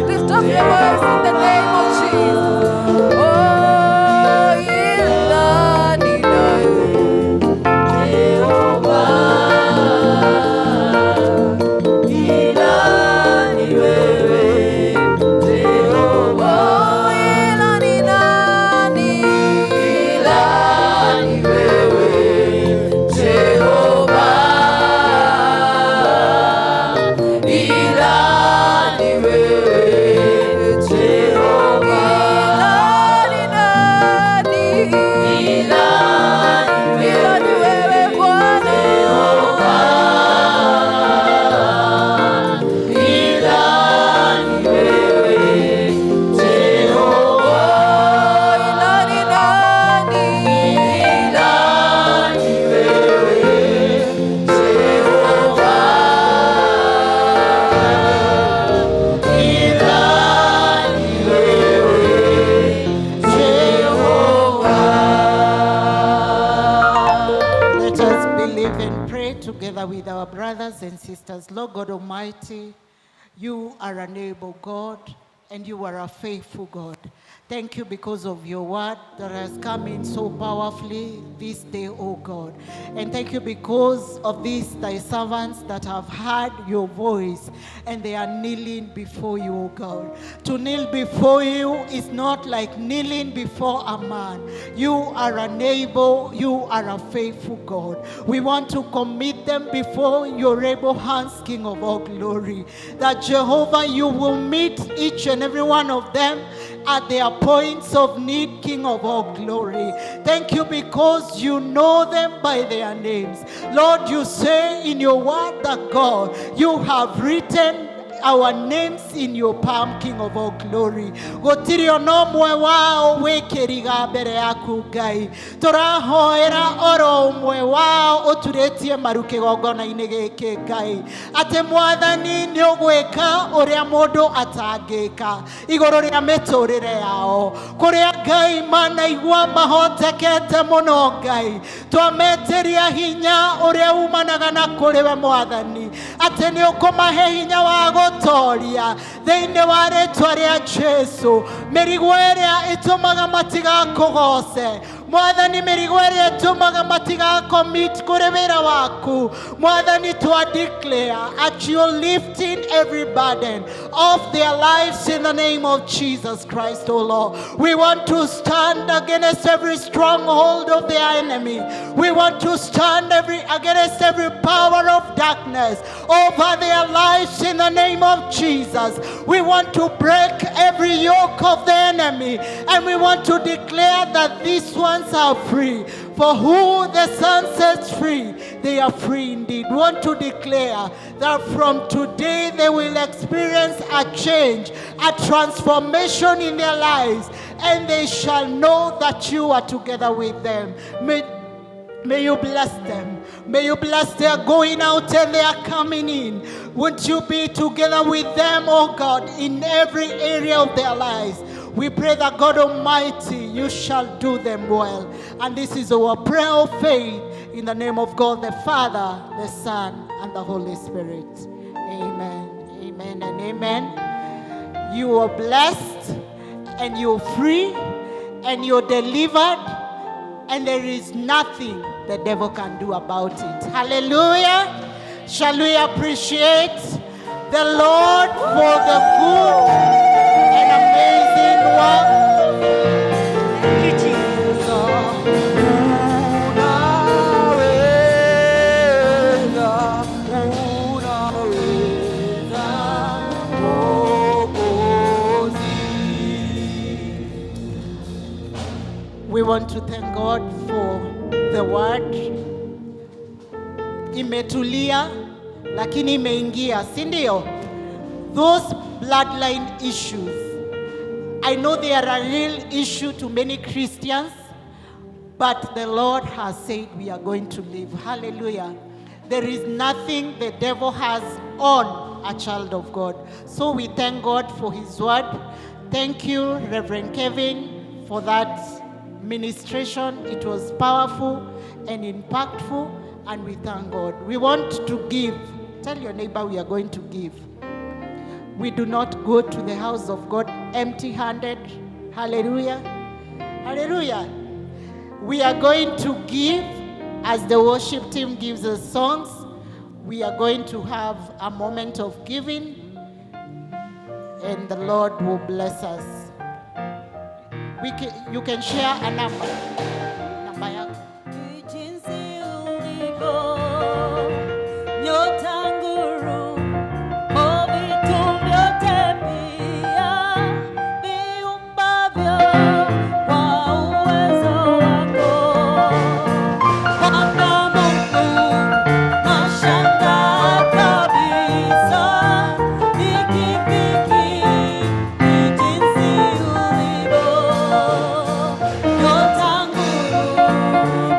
Lift up your voice in the name of Jesus. together with our brothers and sisters. Lord God Almighty, you are an able God and you are a faithful God. Thank you because of your word that has come in so powerfully this day, oh God. And thank you because of these thy servants that have heard your voice and they are kneeling before you, oh God. To kneel before you is not like kneeling before a man. You are an able, you are a faithful God. We want to commit them before your able hands, King of all glory. That Jehovah, you will meet each and every one of them at their points of need, King of all glory. Thank you because you know them by their names. Lord, you say in your word that God, you have written our names in your palm, King of all glory. Gotirio no mwe wao wekeriga mbere yaku Ngai. Turahoera oro mwe wao oturetie maruke gogona-ini giki Ngai. Ate Mwathani ni ugwika uria mundu atangika iguru ria miturire yao. Kuria Ngai manaigua mahotekete muno Ngai. Twameteria hinya uria umanaga na kuriwe Mwathani. Ate ni ukumahe hinya wa Toria, thĩinĩ wa rĩĩtwa rĩa Jesũ, mĩrigo ĩrĩa ĩtũmaga matigakũgoce, Mwathani, mĩrigo ĩrĩa ĩtũmaga matigakomit kũrĩ wĩra waku, Mwathani, to declare that you're lifting every burden of their lives in the name of Jesus Christ, O Lord. We want to stand against every stronghold of the enemy. We want to stand against every power of darkness over their lives in the name of Jesus. We want to break every yoke of the enemy, and we want to declare that these ones are free. For who the Son sets free, they are free indeed. We want to declare that from today they will experience a change, a transformation in their lives, and they shall know that you are together with them. May you bless them. May you bless their going out and their coming in. Would you be together with them, oh God, in every area of their lives? We pray that God Almighty, you shall do them well. And this is our prayer of faith in the name of God the Father, the Son, and the Holy Spirit. Amen. Amen and amen. You are blessed and you're free and you're delivered, and there is nothing the devil can do about it. Hallelujah. Shall we appreciate the Lord for the good and amazing work? Thank you, Jesus. We want to thank God for the word. Imetulia lakini imeingia, si ndio? Those bloodline issues, I know they are a real issue to many Christians, but the Lord has said we are going to live. Hallelujah. There is nothing the devil has on a child of God. So we thank God for his word. Thank you, Reverend Kevin, for that ministration. It was powerful and impactful, and we thank God. We want to give. Tell your neighbor we are going to give. We do not go to the house of God empty-handed. Hallelujah. Hallelujah. We are going to give as the worship team gives us songs. We are going to have a moment of giving, and the Lord will bless us. You can share a number. Number yako. Jinsi ulivyo, nyota nguru, vitu vyote pia viumbavyo kwa uwezo wako. Bwana Mungu, nashangaa kabisa nikifikiri jinsi ulivyo, nyota nguru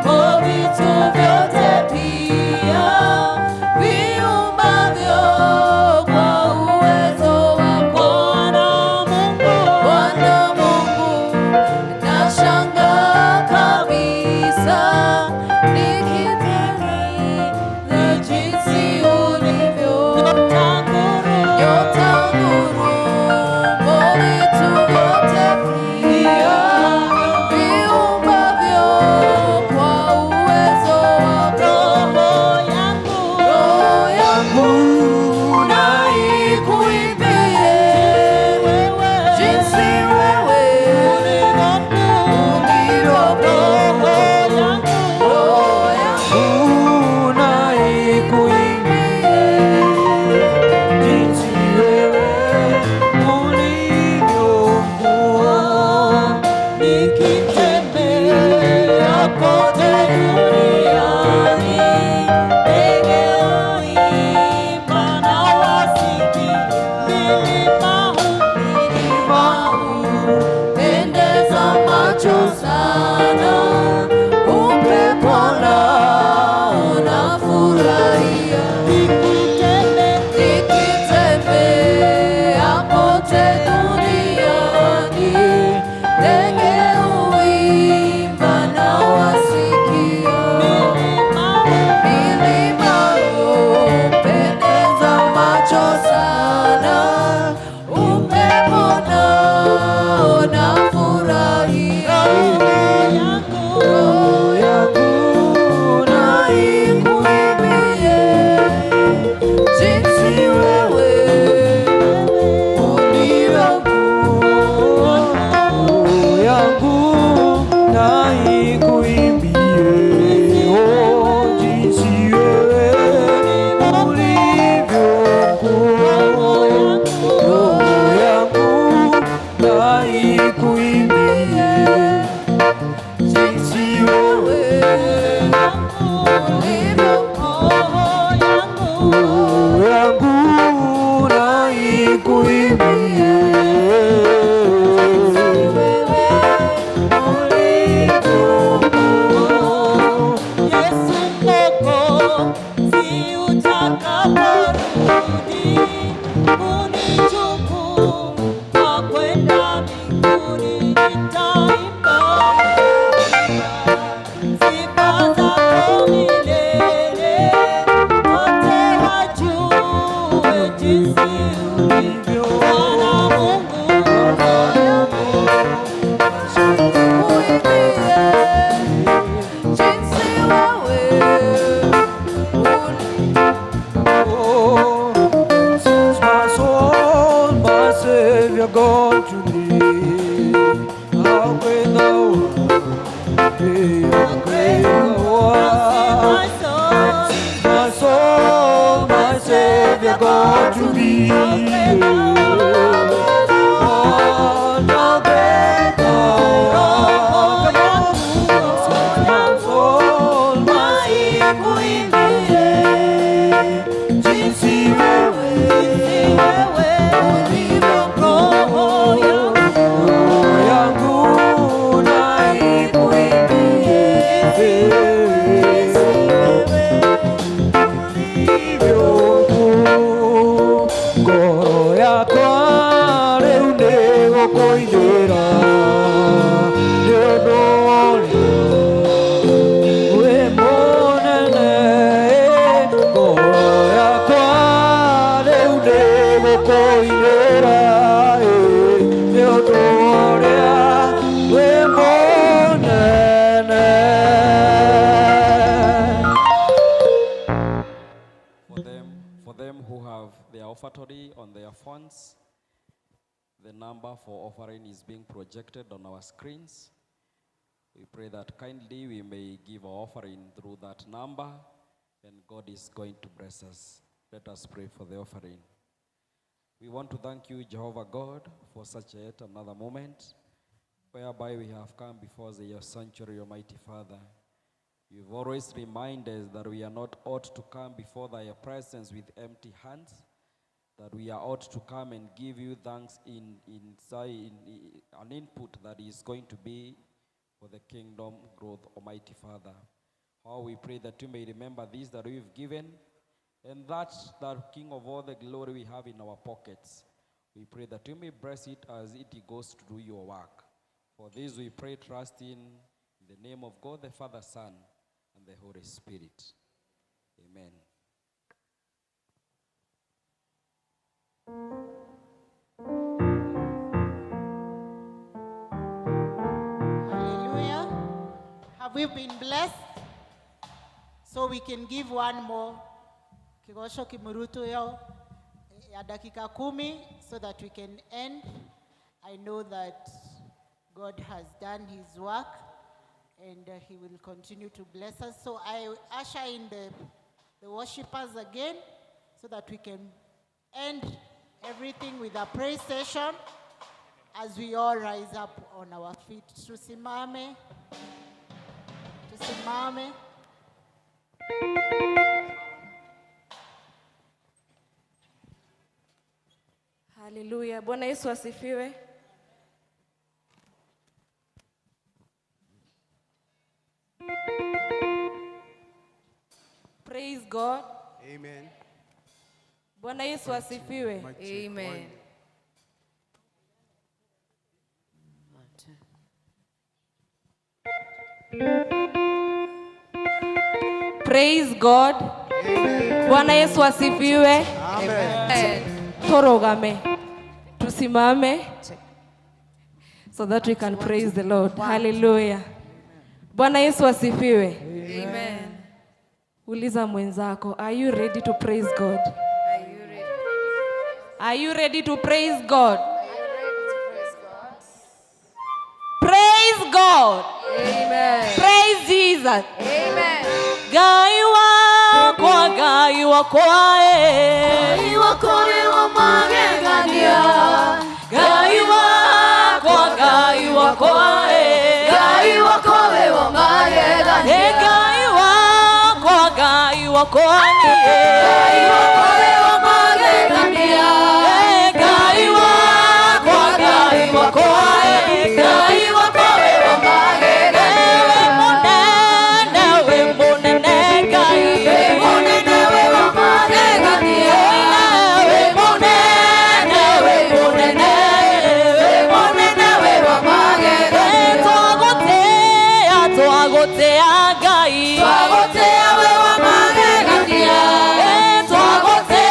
funds. The number for offering is being projected on our screens. We pray that kindly we may give our offering through that number, and God is going to bless us. Let us pray for the offering. We want to thank you, Jehovah God, for such yet another moment whereby we have come before your sanctuary, Almighty Father. You've always reminded us that we are not ought to come before thy presence with empty hands, that we are ought to come and give you thanks in an input that is going to be for the kingdom growth, Almighty Father. How we pray that you may remember this that we've given, and that King of all the glory we have in our pockets. We pray that you may bless it as it goes to do your work. For this we pray, trust in the name of God, the Father, Son, and the Holy Spirit. Amen. Hallelujah. Have we been blessed? So we can give one more kigosho kimurutu ya dakika 10 so that we can end. I know that God has done his work and he will continue to bless us. So I usher in the worshipers again so that we can end everything with a praise session as we all rise up on our feet. Tusimame. Tusimame. Hallelujah. Bwana Yesu asifiwe. Praise God. Amen. Bwana Yesu asifiwe. Amen. Praise God. Amen. Bwana Yesu asifiwe. Amen. Torogame. Tusimame so that we can praise the Lord. Hallelujah. Bwana Yesu asifiwe. Amen. Uliza mwenzako, are you ready to praise God? Are you ready? Are you ready to praise God? Are you ready to praise God? Praise God. Amen. Praise Jesus. Amen. Gai wakwa, gai wakwae. Gai wakore wa magegania. Gai wakwa, gai wakwae. Gai wakore wa magegania. Gai wakwa, gai wakwani. Gai wakore wa magegania. Gai wakwa, gai wakwae. Gai wakore wa magegania. We monene gai. We monene we wa magegania. We monene we monene. We monene we wa magegania. Twagotea gai. Twagotea we wa magegania. Twagotea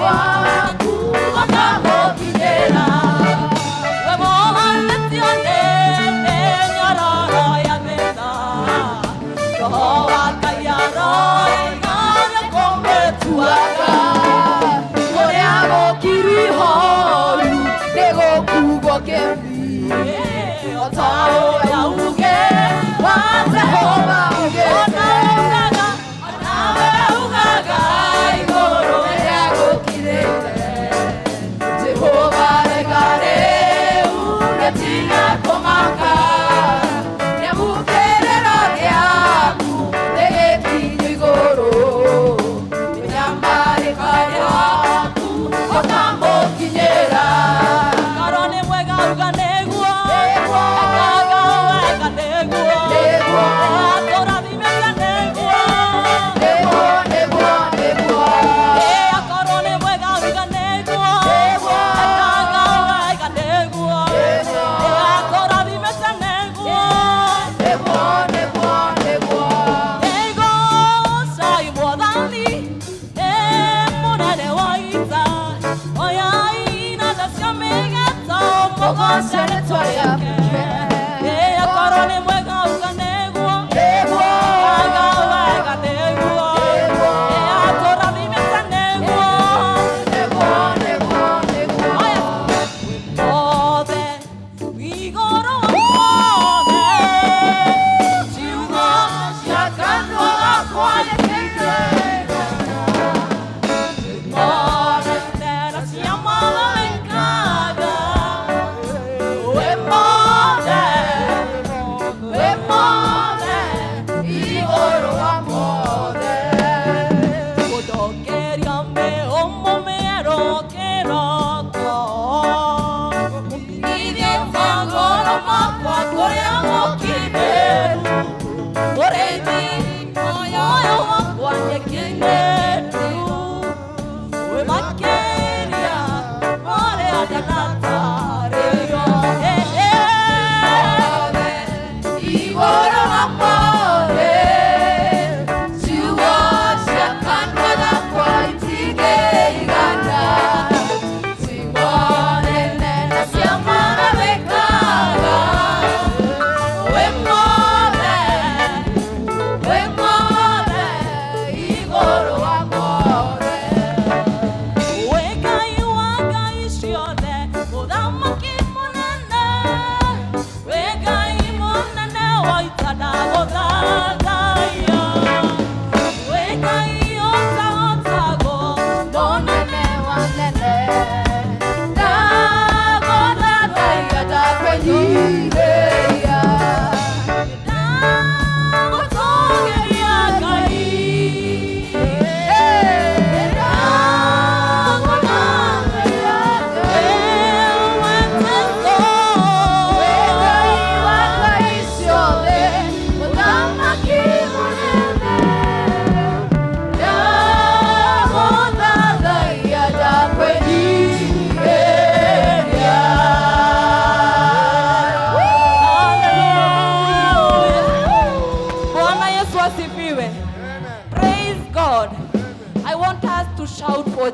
waku wakamukinyĩra. We mohanĩtio nĩ mĩnyororo ya thĩna, Roho wa Ngai aroiga nĩkũmĩtuaga. Kũrĩa gũkiri horu nĩgũkugwo kĩbi, o ta ũrĩa uge wa Jehova ugĩte. Onawe ugaga igũrũ rĩrĩa gũkirĩte, Jehova reka rĩu rĩtiga kũmaka. Nyamũkĩrĩro gĩaku rĩgĩkinya igũrũ, mĩnyambarĩko yaku ũkamũkinyĩra. Korwo nĩ mwega uga nĩguo, ekaga wega nĩguo, atũrathimĩte nĩguo, akorwo nĩ mwega uga nĩguo, ekaga wega nĩguo, atũrathimĩte nĩguo. Cai mwathani nĩ mũnene wa ita, oyaina nacio mĩgeto mũgoce rĩtwa rĩake. Akorwo nĩ mwega uga nĩguo, ekaga wega nĩguo, atũrathimĩte nĩguo. Wothe igũrũ wothe, ciugo cia kanua gakwa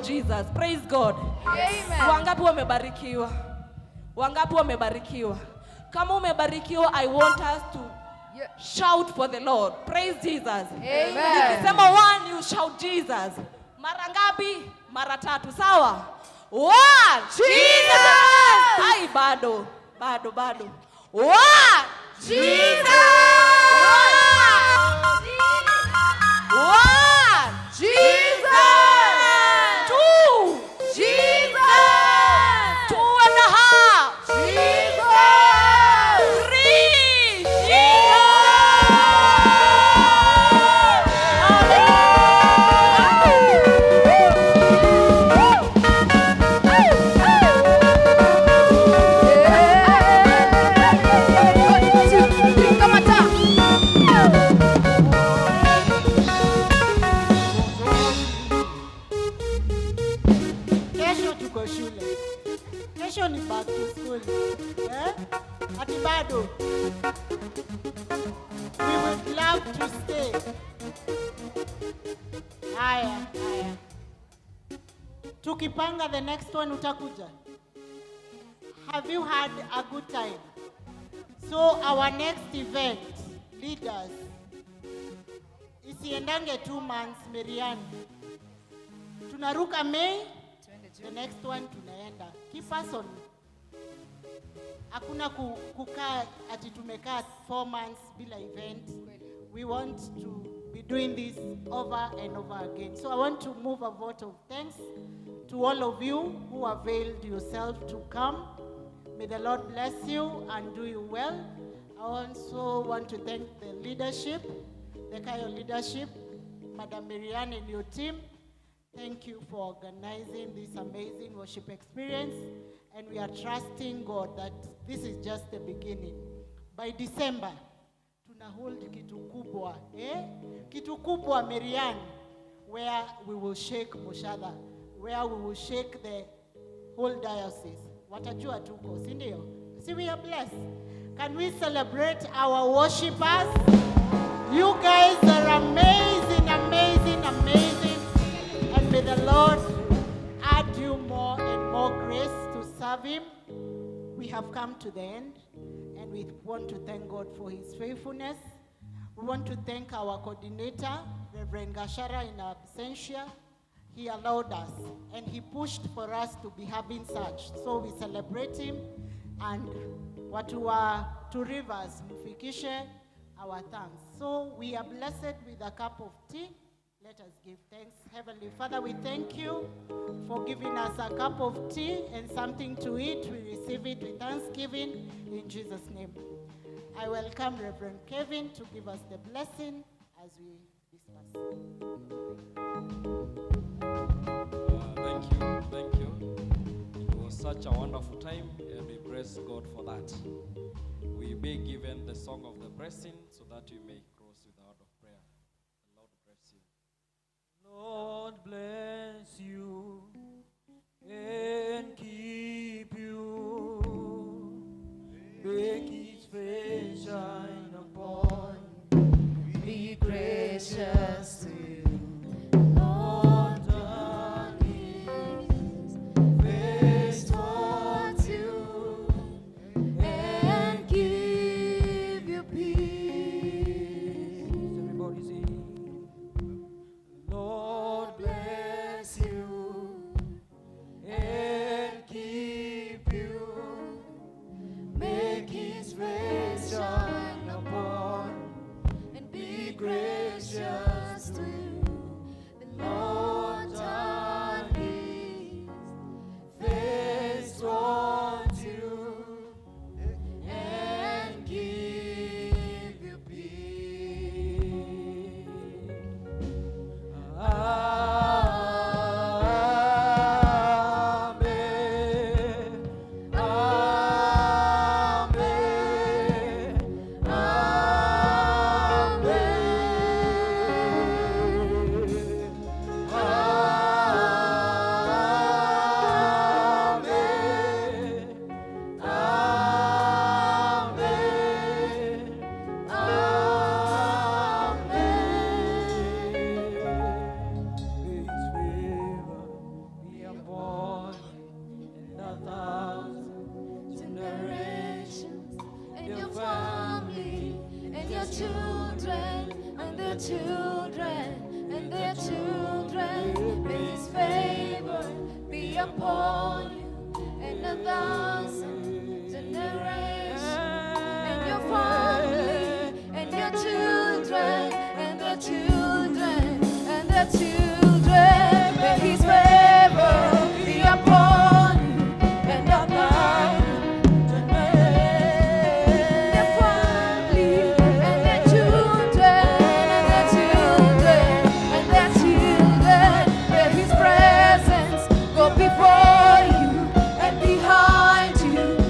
Jesus. Praise God. Amen. Wangapi wamebarikiwa? Wangapi wamebarikiwa? Kama umebarikiwa, I want us to shout for the Lord. Praise Jesus. Amen. Nikisema one, you shout Jesus. Mara ngapi? Mara tatu. Sawa? One. Jesus. Hai, bado. One. Jesus. One. Jesus. Two. Jesus. 2.5. Jesus. 3. Kesho tuko shule. Kesho ni back to school. Ati bado. We would love to stay. Haya. Tukipanga the next one utakuja. Have you had a good time? So our next event, leaders, isiendange 2 months, Marianne. Tunaruka May, the next one tunaenda. Keep us on. Hakuna kukaa ati tumekaa 4 months bila event. We want to be doing this over and over again. So I want to move a vote of thanks to all of you who availed yourself to come. May the Lord bless you and do you well. I also want to thank the leadership, the Kayo leadership, Madam Marianne and your team. Thank you for organizing this amazing worship experience. And we are trusting God that this is just the beginning. By December, tuna hold kitu kubwa, Kitu kubwa, Marianne, where we will shake Moshadha, where we will shake the whole diocese. Watajua tuko, si ndio? See, we are blessed. Can we celebrate our worshipers? You guys are amazing, amazing, amazing. And may the Lord add you more and more grace to serve him. We have come to the end, and we want to thank God for his faithfulness. We want to thank our coordinator, Reverend Gashara in absentia. He allowed us, and he pushed for us to be having such. So we celebrate him, and watu wa Two Rivers, mufikishe our thanks. So we are blessed with a cup of tea. Let us give thanks. Heavenly Father, we thank you for giving us a cup of tea and something to eat. We receive it with thanksgiving in Jesus' name. I welcome Reverend Kevin to give us the blessing as we discuss. Thank you. It was such a wonderful time, and we praise God for that. We be given the song of the blessing so that we may close with a word of prayer. The Lord bless you. Lord bless you and keep you. Make his face shine upon you. Be gracious to you. Before you and behind you.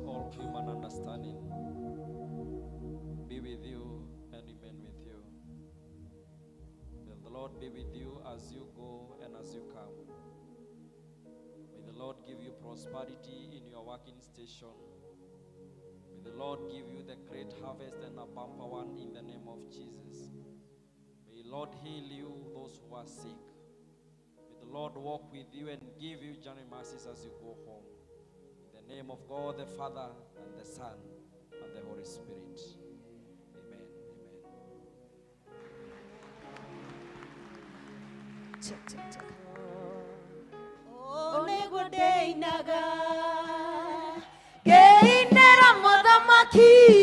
all human understanding be with you and remain with you. May the Lord be with you as you go and as you come. May the Lord give you prosperity in your working station. May the Lord give you the great harvest and a bumper one in the name of Jesus. May the Lord heal you, those who are sick. May the Lord walk with you and give you journey mercies as you go home. In the name of God, the Father, and the Son, and the Holy Spirit. Amen. Amen. Check. Geine Ramadamaki